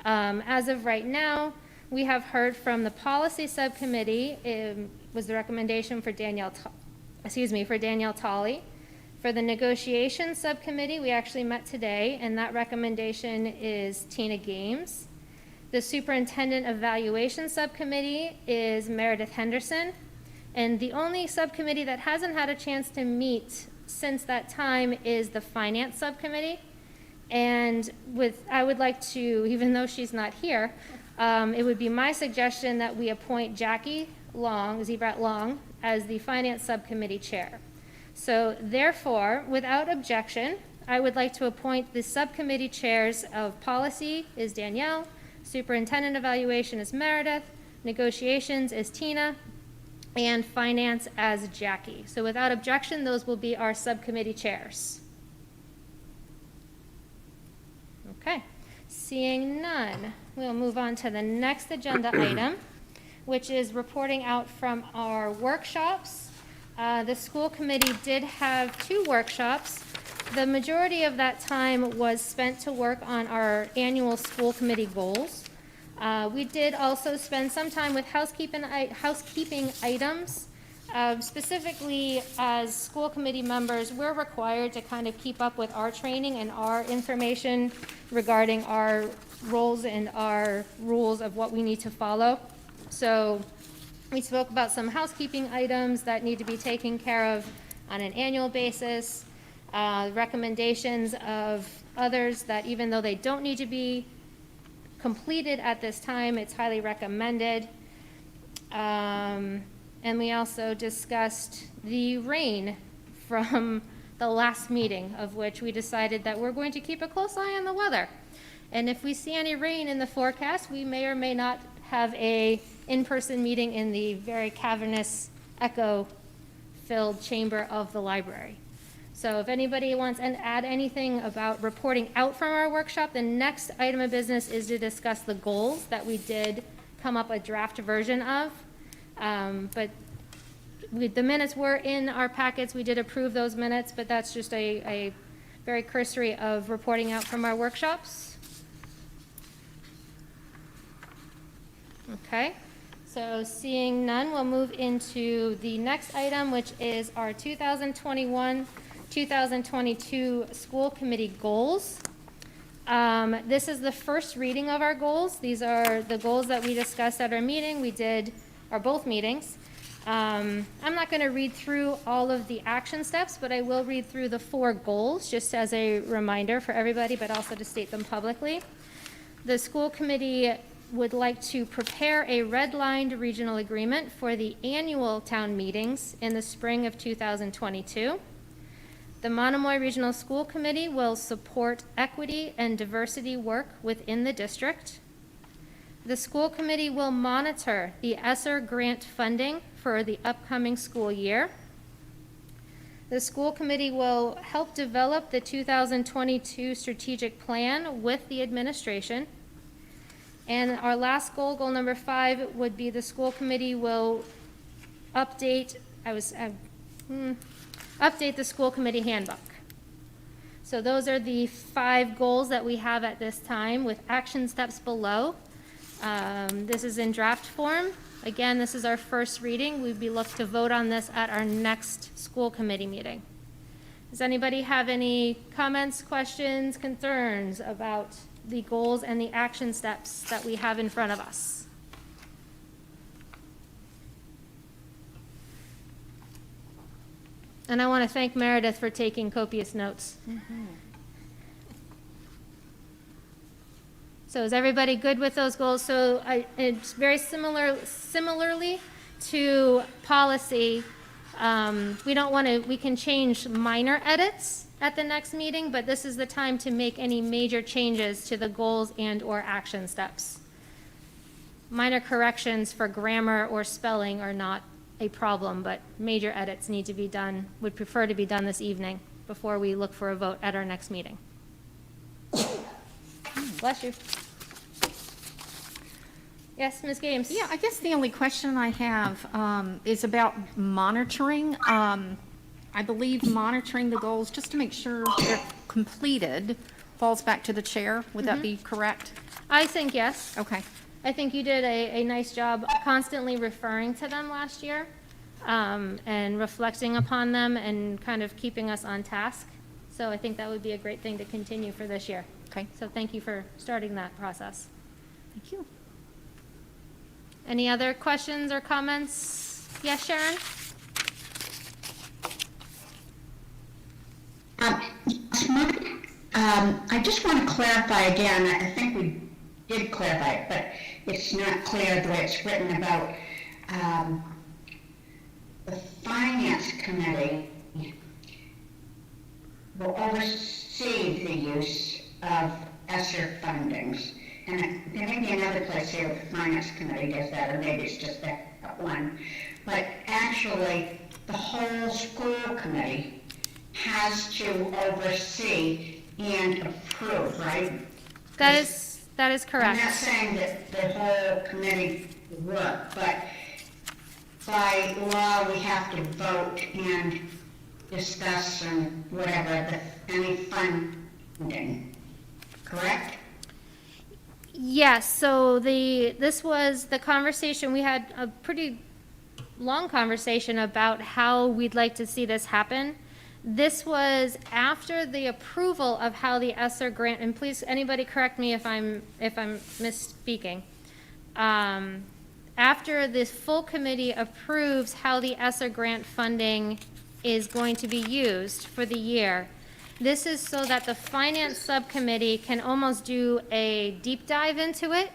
As of right now, we have heard from the policy subcommittee, was the recommendation for Danielle Tolley. For the negotiations subcommittee, we actually met today, and that recommendation is Tina Games. The superintendent evaluation subcommittee is Meredith Henderson. And the only subcommittee that hasn't had a chance to meet since that time is the finance subcommittee. And I would like to, even though she's not here, it would be my suggestion that we appoint Jackie Zebrat Long, as the finance subcommittee chair. So therefore, without objection, I would like to appoint the subcommittee chairs of policy is Danielle, superintendent evaluation is Meredith, negotiations is Tina, and finance as Jackie. So without objection, those will be our subcommittee chairs. Okay, seeing none, we'll move on to the next agenda item, which is reporting out from our workshops. The school committee did have 2 workshops. The majority of that time was spent to work on our annual school committee goals. We did also spend some time with housekeeping items. Specifically, as school committee members, we're required to kind of keep up with our training and our information regarding our roles and our rules of what we need to follow. So we spoke about some housekeeping items that need to be taken care of on an annual basis, recommendations of others that even though they don't need to be completed at this time, it's highly recommended. And we also discussed the rain from the last meeting, of which we decided that we're going to keep a close eye on the weather. And if we see any rain in the forecast, we may or may not have a in-person meeting in the very cavernous, echo-filled chamber of the library. So if anybody wants to add anything about reporting out from our workshop, the next item of business is to discuss the goals that we did come up a draft version of. But the minutes were in our packets. We did approve those minutes, but that's just a very cursory of reporting out from our workshops. Okay, so seeing none, we'll move into the next item, which is our 2021-2022 school committee goals. This is the first reading of our goals. These are the goals that we discussed at our meeting. We did both meetings. I'm not going to read through all of the action steps, but I will read through the 4 goals just as a reminder for everybody, but also to state them publicly. The school committee would like to prepare a red-lined regional agreement for the annual town meetings in the spring of 2022. The Monomoy Regional School Committee will support equity and diversity work within the district. The school committee will monitor the ESSER grant funding for the upcoming school year. The school committee will help develop the 2022 strategic plan with the administration. And our last goal, goal number 5, would be the school committee will update the school committee handbook. So those are the 5 goals that we have at this time with action steps below. This is in draft form. Again, this is our first reading. We'd be looking to vote on this at our next school committee meeting. Does anybody have any comments, questions, concerns about the goals and the action steps that we have in front of us? And I want to thank Meredith for taking copious notes. So is everybody good with those goals? So it's very similarly to policy. We can change minor edits at the next meeting, but this is the time to make any major changes to the goals and/or action steps. Minor corrections for grammar or spelling are not a problem, but major edits need to be done, would prefer to be done this evening before we look for a vote at our next meeting. Bless you. Yes, Ms. Games? Yeah, I guess the only question I have is about monitoring. I believe monitoring the goals, just to make sure they're completed, falls back to the chair. Would that be correct? I think yes. Okay. I think you did a nice job constantly referring to them last year, and reflecting upon them and kind of keeping us on task. So I think that would be a great thing to continue for this year. Okay. So thank you for starting that process. Thank you. Any other questions or comments? Yes, Sharon? I just want to clarify again, I think we did clarify it, but it's not clear the way it's written about the Finance Committee will oversee the use of ESSER fundings. And there may be another place here where the Finance Committee does that, or maybe it's just that one. But actually, the whole school committee has to oversee and approve, right? That is correct. I'm not saying that the whole committee would work, but by law, we have to vote and discuss and whatever, any funding, correct? Yes, so this was the conversation, we had a pretty long conversation about how we'd like to see this happen. This was after the approval of how the ESSER grant, and please, anybody correct me if I'm misspeaking. After this full committee approves how the ESSER grant funding is going to be used for the year, this is so that the finance subcommittee can almost do a deep dive into it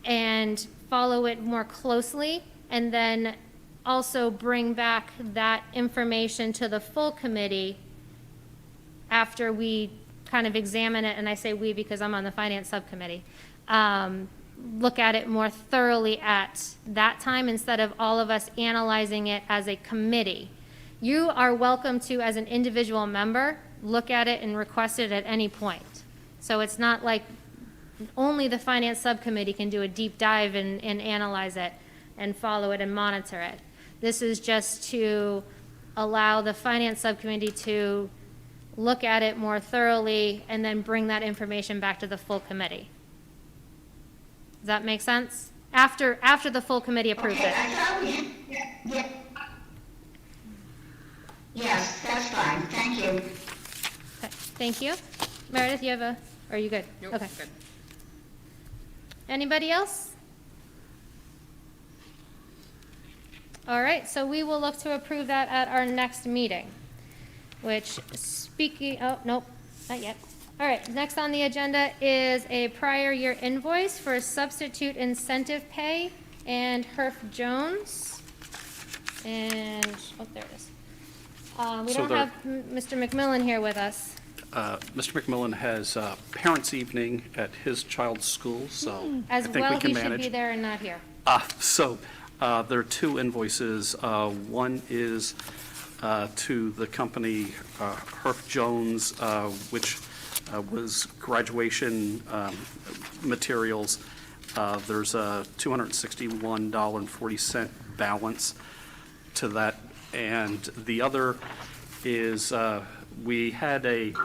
and follow it more closely, and then also bring back that information to the full committee after we kind of examine it, and I say we because I'm on the finance subcommittee, look at it more thoroughly at that time instead of all of us analyzing it as a committee. You are welcome to, as an individual member, look at it and request it at any point. So it's not like only the finance subcommittee can do a deep dive and analyze it and follow it and monitor it. This is just to allow the finance subcommittee to look at it more thoroughly and then bring that information back to the full committee. Does that make sense? After the full committee approves it. I thought yeah. Yes, that's fine. Thank you. Okay, thank you. Meredith, you have or are you good? Nope, okay. good. Anybody else? All right, so we will look to approve that at our next meeting, which oh, nope, not yet. All right, next on the agenda is a prior year invoice for substitute incentive pay and Herf Jones. And, oh, there it is. We So don't have Mr. McMillan here with us. Mr. McMillan has parents' evening at his child's school, so I As think well, we can he should manage. be there and not here. So there are two invoices. One is to the company Herf Jones, which was graduation materials. There's a $261.40 balance to that. And the other is we had an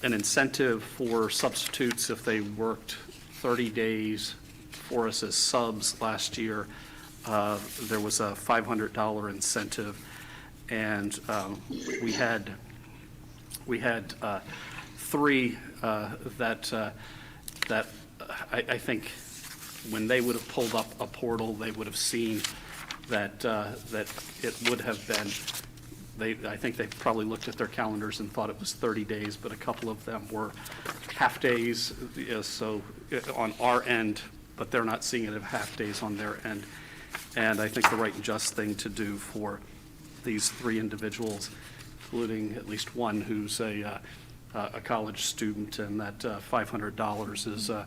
incentive for substitutes if they worked 30 days for us as subs last year. There was a $500 incentive, and we had three that I think when they would have pulled up a portal, they would have seen that it would have been I think they probably looked at their calendars and thought it was 30 days, but a couple of them were half days, so on our end, but they're not seeing it as half days on their end. And I think the right and just thing to do for these 3 individuals, including at least one who's a college student, and that $500 is a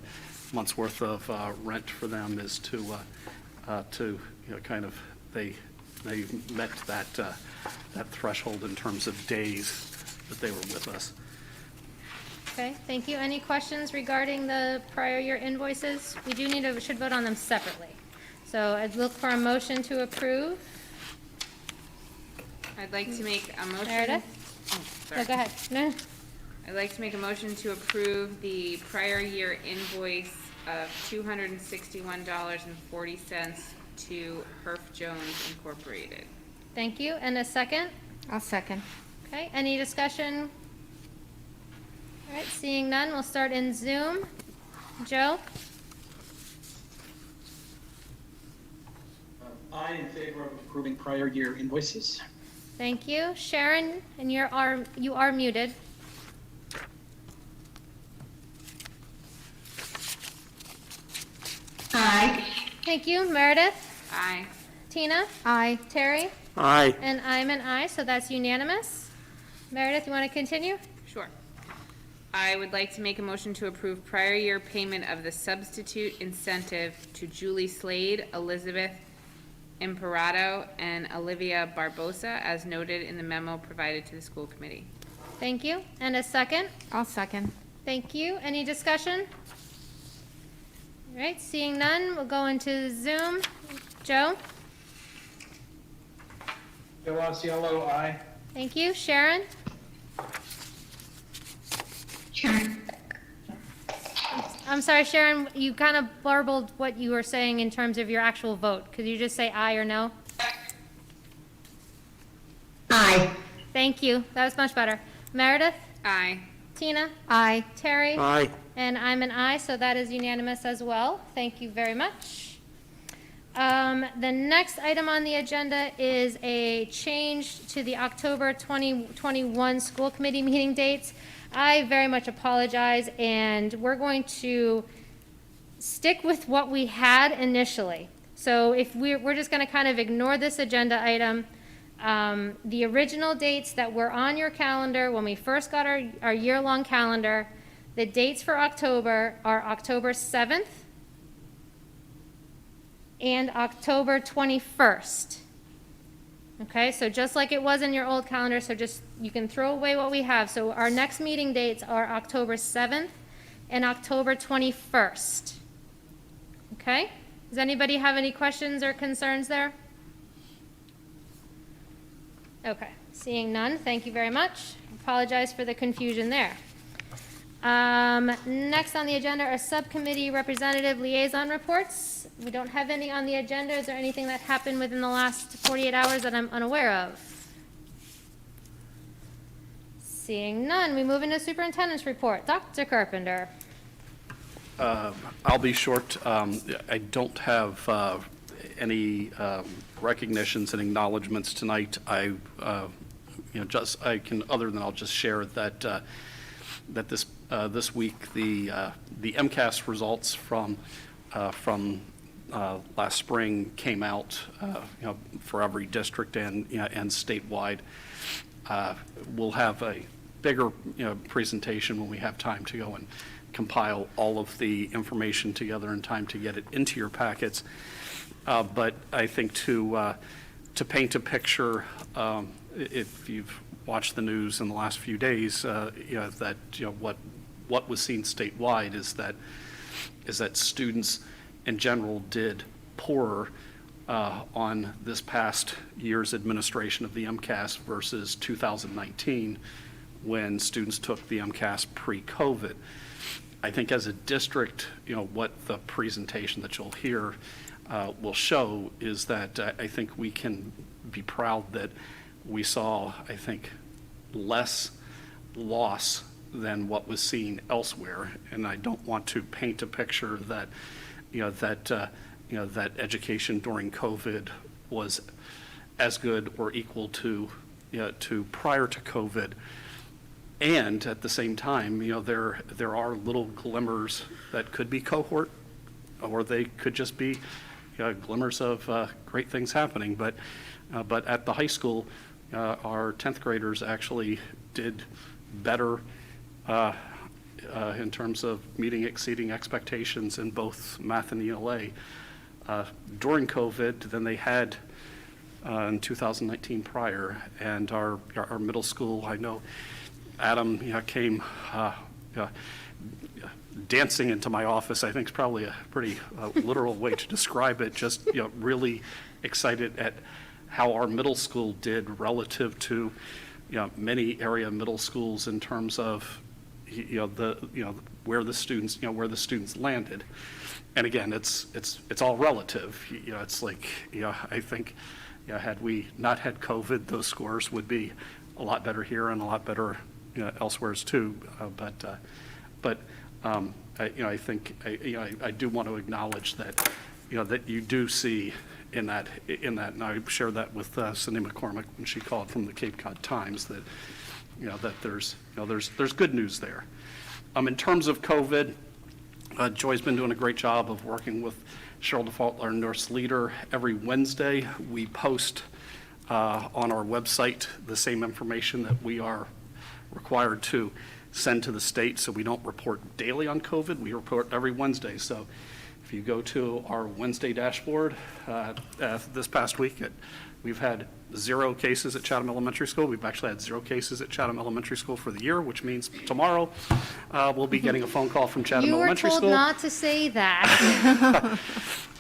month's worth of rent for them, is to kind of, they met that threshold in terms of days that they were with us. Okay, thank you. Any questions regarding the prior year invoices? We do should vote on them separately. So I'd look for a motion to approve. I'd like to make a motion. Meredith? Oh, No, sorry. go ahead. No. I'd like to make a motion to approve the prior year invoice of $261.40 to Herf Jones Incorporated. Thank you. And a second? I'll second. Okay, any discussion? All right, seeing none, we'll start in Zoom. Joe? I in favor of approving prior year invoices. Thank you. Sharon, and you are muted. Aye. Thank you. Meredith? Aye. Tina? Aye. Terry? Aye. And I'm an aye, so that's unanimous. Meredith, you want to continue? Sure. I would like to make a motion to approve prior year payment of the substitute incentive to Julie Slade, Elizabeth Imperato, and Olivia Barbosa, as noted in the memo provided to the school committee. Thank you. And a second? I'll second. Thank you. Any discussion? All right, seeing none, we'll go into Zoom. Joe? Joe Osceola, aye. Thank you. Sharon? Sharon. I'm sorry, Sharon, you kind of barbled what you were saying in terms of your actual vote. Could you just say aye or no? Aye. Thank you. That was much better. Meredith? Aye. Tina? Aye. Terry? Aye. And I'm an aye, so that is unanimous as well. Thank you very much. The next item on the agenda is a change to the October 2021 school committee meeting dates. I very much apologize, and we're going to stick with what we had initially. So if we're just going to kind of ignore this agenda item. The original dates that were on your calendar when we first got our year-long calendar, the dates for October are October 7th and October 21st. Okay, so just like it was in your old calendar, so just, you can throw away what we have. So our next meeting dates are October 7th and October 21st. Okay? Does anybody have any questions or concerns there? Okay, seeing none, thank you very much. Apologize for the confusion there. Next on the agenda are subcommittee representative liaison reports. We don't have any on the agenda. Is there anything that happened within the last 48 hours that I'm unaware of? Seeing none, we move into superintendent's report. Dr. Carpenter. I'll be short. I don't have any recognitions and acknowledgments tonight. I can, other than I'll just share that that this week the MCAS results from last spring came out, for every district and statewide. We'll have a bigger presentation when we have time to go and compile all of the information together in time to get it into your packets. But I think to paint a picture, if you've watched the news in the last few days, what was seen statewide is that students in general did poorer on this past year's administration of the MCAS versus 2019, when students took the MCAS pre-COVID. I think as a district, what the presentation that you'll hear will show is that I think we can be proud that we saw, I think, less loss than what was seen elsewhere. And I don't want to paint a picture that, that education during COVID was as good or equal to to prior to COVID. And at the same time, there are little glimmers that could be cohort, or they could just be glimmers of great things happening. But at the high school, our 10th graders actually did better in terms of exceeding expectations in both math and ELA during COVID than they had in 2019 prior. And our middle school, I know Adam came dancing into my office, I think is probably a pretty literal way to describe it, just really excited at how our middle school did relative to many area middle schools in terms of where the students landed. And again, it's all relative. It's like I think had we not had COVID, those scores would be a lot better here and a lot better elsewhere too. But I think I do want to acknowledge that that you do see in that, and I shared that with Cindy McCormick when she called from the Cape Cod Times, that that there's good news there. In terms of COVID, Joy's been doing a great job of working with Cheryl Default, our nurse leader. Every Wednesday, we post on our website the same information that we are required to send to the state, so we don't report daily on COVID. We report every Wednesday. So if you go to our Wednesday dashboard, this past week, we've had 0 cases at Chatham Elementary School. We've actually had 0 cases at Chatham Elementary School for the year, which means tomorrow we'll be getting a phone call from Chatham Elementary School. You were told not to say that.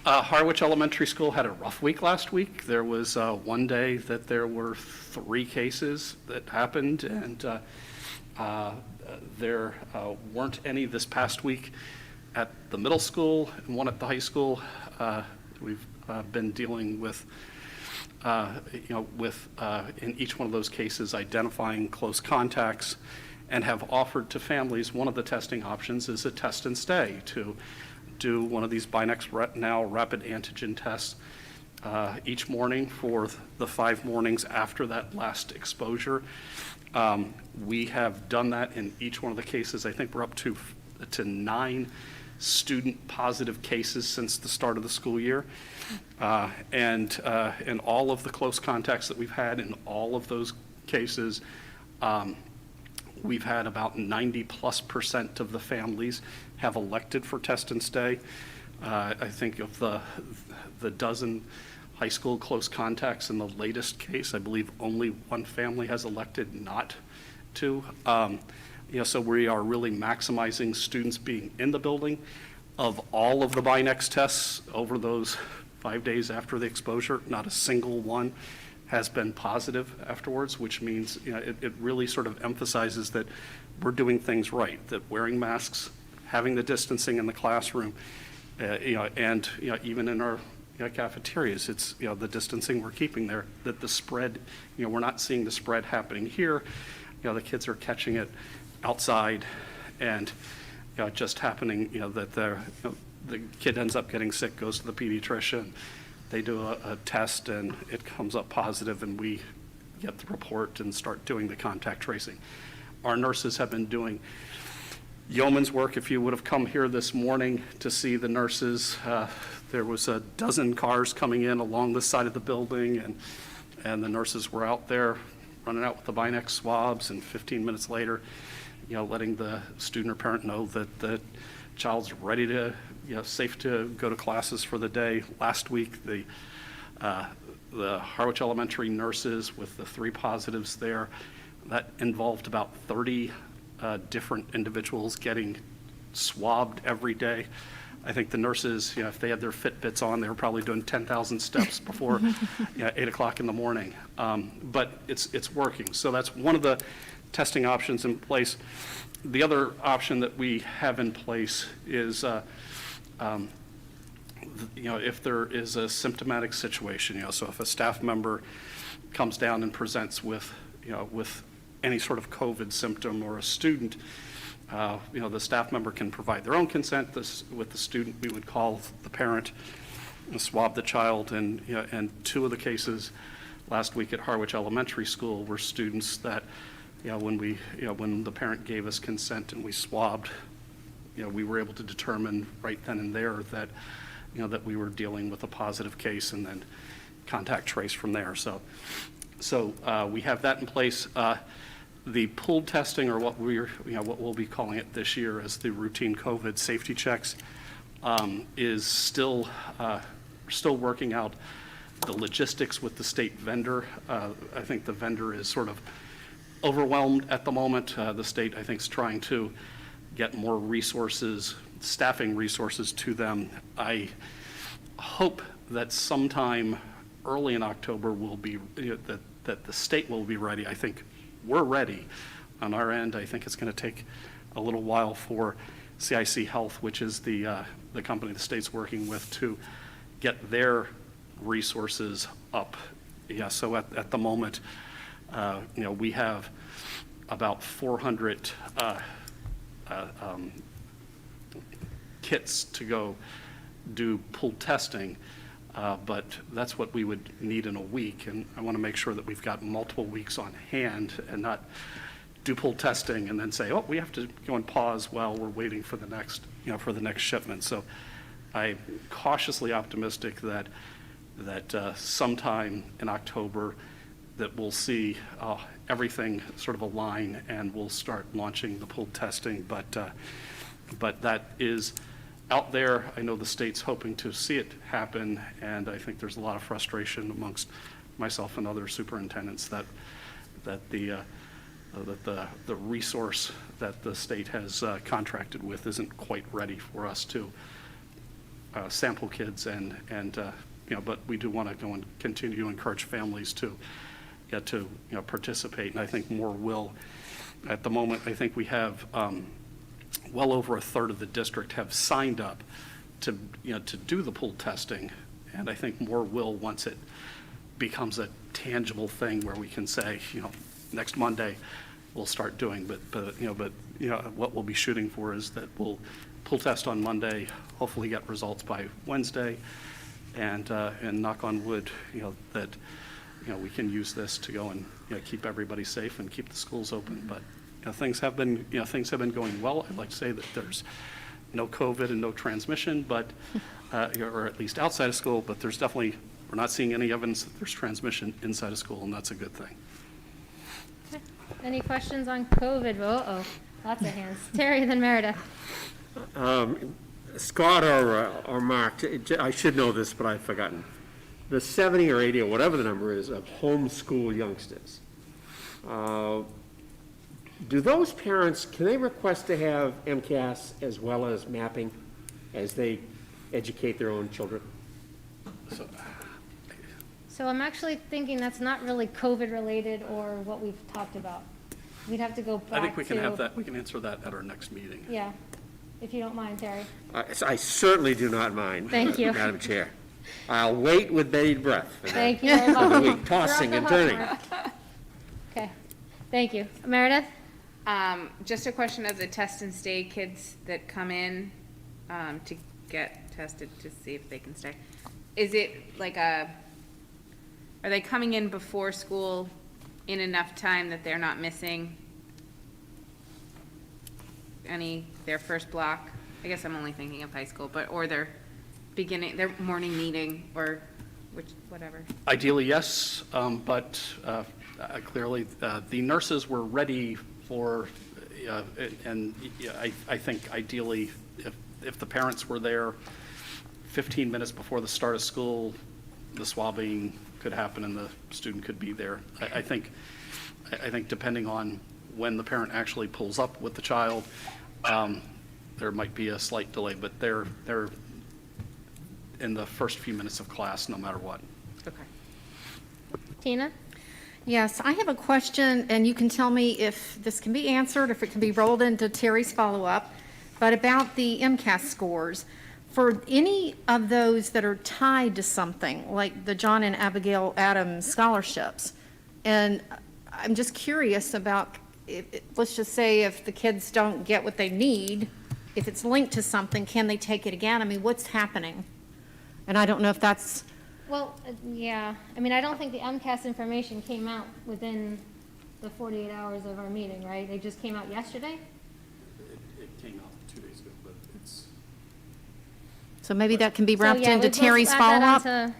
Harwich Elementary School had a rough week last week. There was one day that there were 3 cases that happened, and there weren't any this past week at the middle school and 1 at the high school. We've been dealing with, in each one of those cases, identifying close contacts, and have offered to families, one of the testing options is a test and stay, to do one of these BinaxNOW now rapid antigen tests each morning for the 5 mornings after that last exposure. We have done that in each one of the cases. I think we're up to 9 student positive cases since the start of the school year. And all of the close contacts that we've had in all of those cases, we've had about 90+% of the families have elected for test and stay. I think of the dozen high school close contacts in the latest case, I believe only 1 family has elected not to. So we are really maximizing students being in the building. Of all of the Binax tests over those 5 days after the exposure, not a single one has been positive afterwards, which means it really sort of emphasizes that we're doing things right, that wearing masks, having the distancing in the classroom, and even in our cafeterias, it's the distancing we're keeping there, that the spread, we're not seeing the spread happening here. The kids are catching it outside, and just happening, that the kid ends up getting sick, goes to the pediatrician, they do a test, and it comes up positive, and we get the report and start doing the contact tracing. Our nurses have been doing yeoman's work. If you would have come here this morning to see the nurses, there was a dozen cars coming in along the side of the building, and the nurses were out there running out with the Binax swabs, and 15 minutes later, letting the student or parent know that the child's ready to, safe to go to classes for the day. Last week, the Harwich Elementary nurses with the 3 positives there, that involved about 30 different individuals getting swabbed every day. I think the nurses, if they had their Fitbits on, they were probably doing 10,000 steps before 8 o'clock in the morning. But it's working. So that's one of the testing options in place. The other option that we have in place is, if there is a symptomatic situation, so if a staff member comes down and presents with, with any sort of COVID symptom, or a student, the staff member can provide their own consent. With the student, we would call the parent and swab the child, and 2 of the cases last week at Harwich Elementary School were students that, when the parent gave us consent and we swabbed, we were able to determine right then and there that, that we were dealing with a positive case and then contact trace from there. So we have that in place. The pooled testing, or what we'll be calling it this year as the routine COVID safety checks, is still working out the logistics with the state vendor. I think the vendor is sort of overwhelmed at the moment. The state, I think, is trying to get more resources, staffing resources to them. I hope that sometime early in October will be, that the state will be ready. I think we're ready on our end. I think it's going to take a little while for CIC Health, which is the company the state's working with, to get their resources up. Yeah, so at the moment, we have about 400 kits to go do pooled testing, but that's what we would need in a week, and I want to make sure that we've got multiple weeks on hand and not do pooled testing and then say, oh, we have to go and pause while we're waiting for the next, shipment. So I'm cautiously optimistic that sometime in October that we'll see everything sort of align and we'll start launching the pooled testing. But that is out there. I know the state's hoping to see it happen, and I think there's a lot of frustration amongst myself and other superintendents that the resource that the state has contracted with isn't quite ready for us to sample kids but we do want to go and continue to encourage families to participate, and I think more will. At the moment, I think we have well over a third of the district have signed up to do the pooled testing, and I think more will once it becomes a tangible thing where we can say, next Monday we'll start doing. But what we'll be shooting for is that we'll pool test on Monday, hopefully get results by Wednesday, and knock on wood, that we can use this to go and keep everybody safe and keep the schools open. But things have been going well. I'd like to say that there's no COVID and no transmission, but or at least outside of school. But there's definitely, we're not seeing any evidence that there's transmission inside of school, and that's a good thing. Okay. Any questions on COVID? Uh-oh, lots of hands. Terry, then Meredith. Scott or Mark, I should know this, but I've forgotten. The 70 or 80 or whatever the number is of homeschool youngsters. Do those parents, can they request to have MCAS as well as mapping as they educate their own children? So I'm actually thinking that's not really COVID related or what we've talked about. We'd have to go back to. I think we can have that. We can answer that at our next meeting. Yeah, if you don't mind, Terry. I certainly do not mind. Thank you, Madam Chair. I'll wait with bated breath. Thank you very much. For the week, tossing and turning. Okay, thank you. Meredith? Just a question of the test and stay kids that come in to get tested to see if they can stay. Is it like are they coming in before school in enough time that they're not missing their first block? I guess I'm only thinking of high school, or their morning meeting, or whatever. Ideally, yes, but clearly the nurses were ready for, I think ideally, if the parents were there 15 minutes before the start of school, the swabbing could happen and the student could be there. I think depending on when the parent actually pulls up with the child, there might be a slight delay, but they're in the first few minutes of class no matter what. Okay. Tina? Yes, I have a question, and you can tell me if this can be answered, if it can be rolled into Terry's follow-up, but about the MCAS scores. For any of those that are tied to something, like the John and Abigail Adams scholarships, and I'm just curious about, let's just say if the kids don't get what they need, if it's linked to something, can they take it again? I mean, what's happening? And I don't know if that's Well, yeah, I mean, I don't think the MCAS information came out within the 48 hours of our meeting, right? It just came out yesterday? It came out 2 days ago, but it's So maybe that can be So, wrapped yeah, into let's Terry's add that follow-up? onto-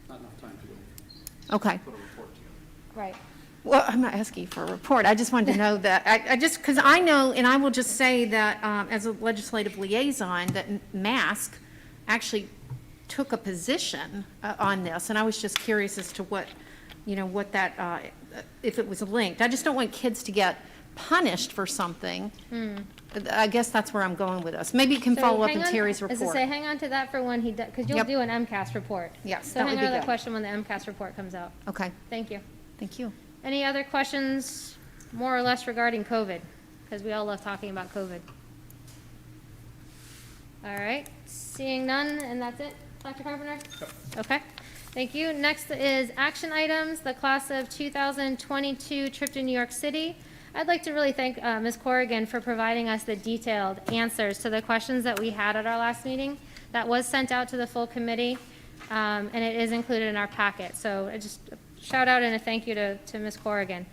not enough time to go Okay. put a report together. Right. Well, I'm not asking for a report. I just wanted to know that, I just, because I know, and I will just say that as a legislative liaison, that MASC actually took a position on this, and I was just curious as to what, what that, if it was linked. I just don't want kids to get punished for something. I guess that's where I'm going with this. Maybe you can So follow up hang in on- Terry's As I report. say, hang on to that for when he does, because you'll Yep. do an MCAS report. Yes, So that would hang be on to that good. question when the MCAS report comes out. Okay, Thank you. thank you. Any other questions, more or less regarding COVID? Because we all love talking about COVID. All right, seeing none, and that's it, Dr. Carpenter? Okay, thank you. Next is action items, the class of 2022 trip to New York City. I'd like to really thank Ms. Corrigan for providing us the detailed answers to the questions that we had at our last meeting. That was sent out to the full committee, and it is included in our packet. So just a shout out and a thank you to Ms. Corrigan.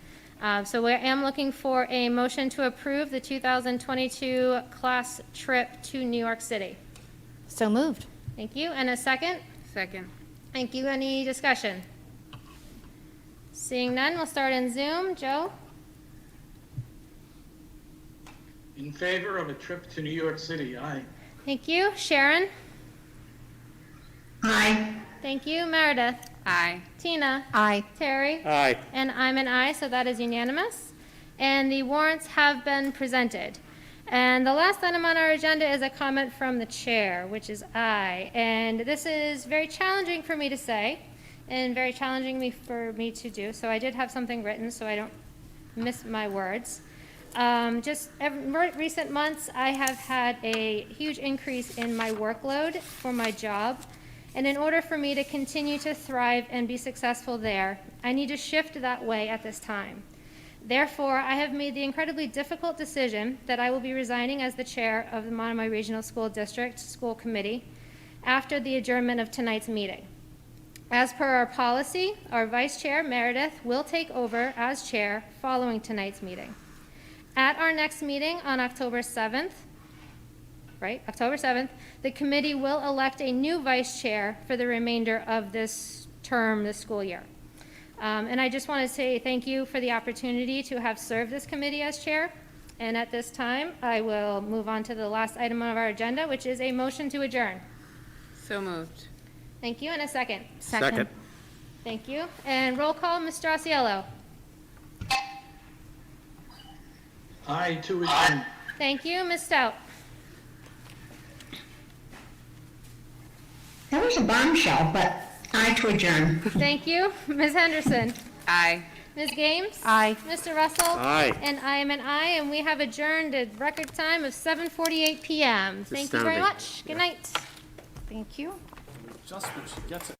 So I am looking for a motion to approve the 2022 class trip to New York City. So moved. Thank you. And a second? Second. Thank you. Any discussion? Seeing none, we'll start in Zoom. Joe? In favor of a trip to New York City, aye. Thank you. Sharon? Aye. Thank you. Meredith? Aye. Tina? Aye. Terry? Aye. And I'm an aye, so that is unanimous. And the warrants have been presented. And the last item on our agenda is a comment from the chair, which is aye. And this is very challenging for me to say and very challenging for me to do. So I did have something written so I don't miss my words. Recent months, I have had a huge increase in my workload for my job. And in order for me to continue to thrive and be successful there, I need to shift that way at this time. Therefore, I have made the incredibly difficult decision that I will be resigning as the chair of the Monomoy Regional School District School Committee after the adjournment of tonight's meeting. As per our policy, our vice chair, Meredith, will take over as chair following tonight's meeting. At our next meeting on October 7th, the committee will elect a new vice chair for the remainder of this term, this school year. And I just want to say thank you for the opportunity to have served this committee as chair. And at this time, I will move on to the last item of our agenda, which is a motion to adjourn. So moved. Thank you, and a second. Second. Thank you. And roll call, Ms. Straussiello. Aye, to adjourn. Thank you, Ms. Stout. That was a bombshell, but aye to adjourn. Thank you, Ms. Henderson. Aye. Ms. Games? Aye. Mr. Russell? Aye. And I am an aye, and we have adjourned at record time of 7:48 PM. Thank you very astounding. much. Good night. Thank you. Adjustment, she gets it.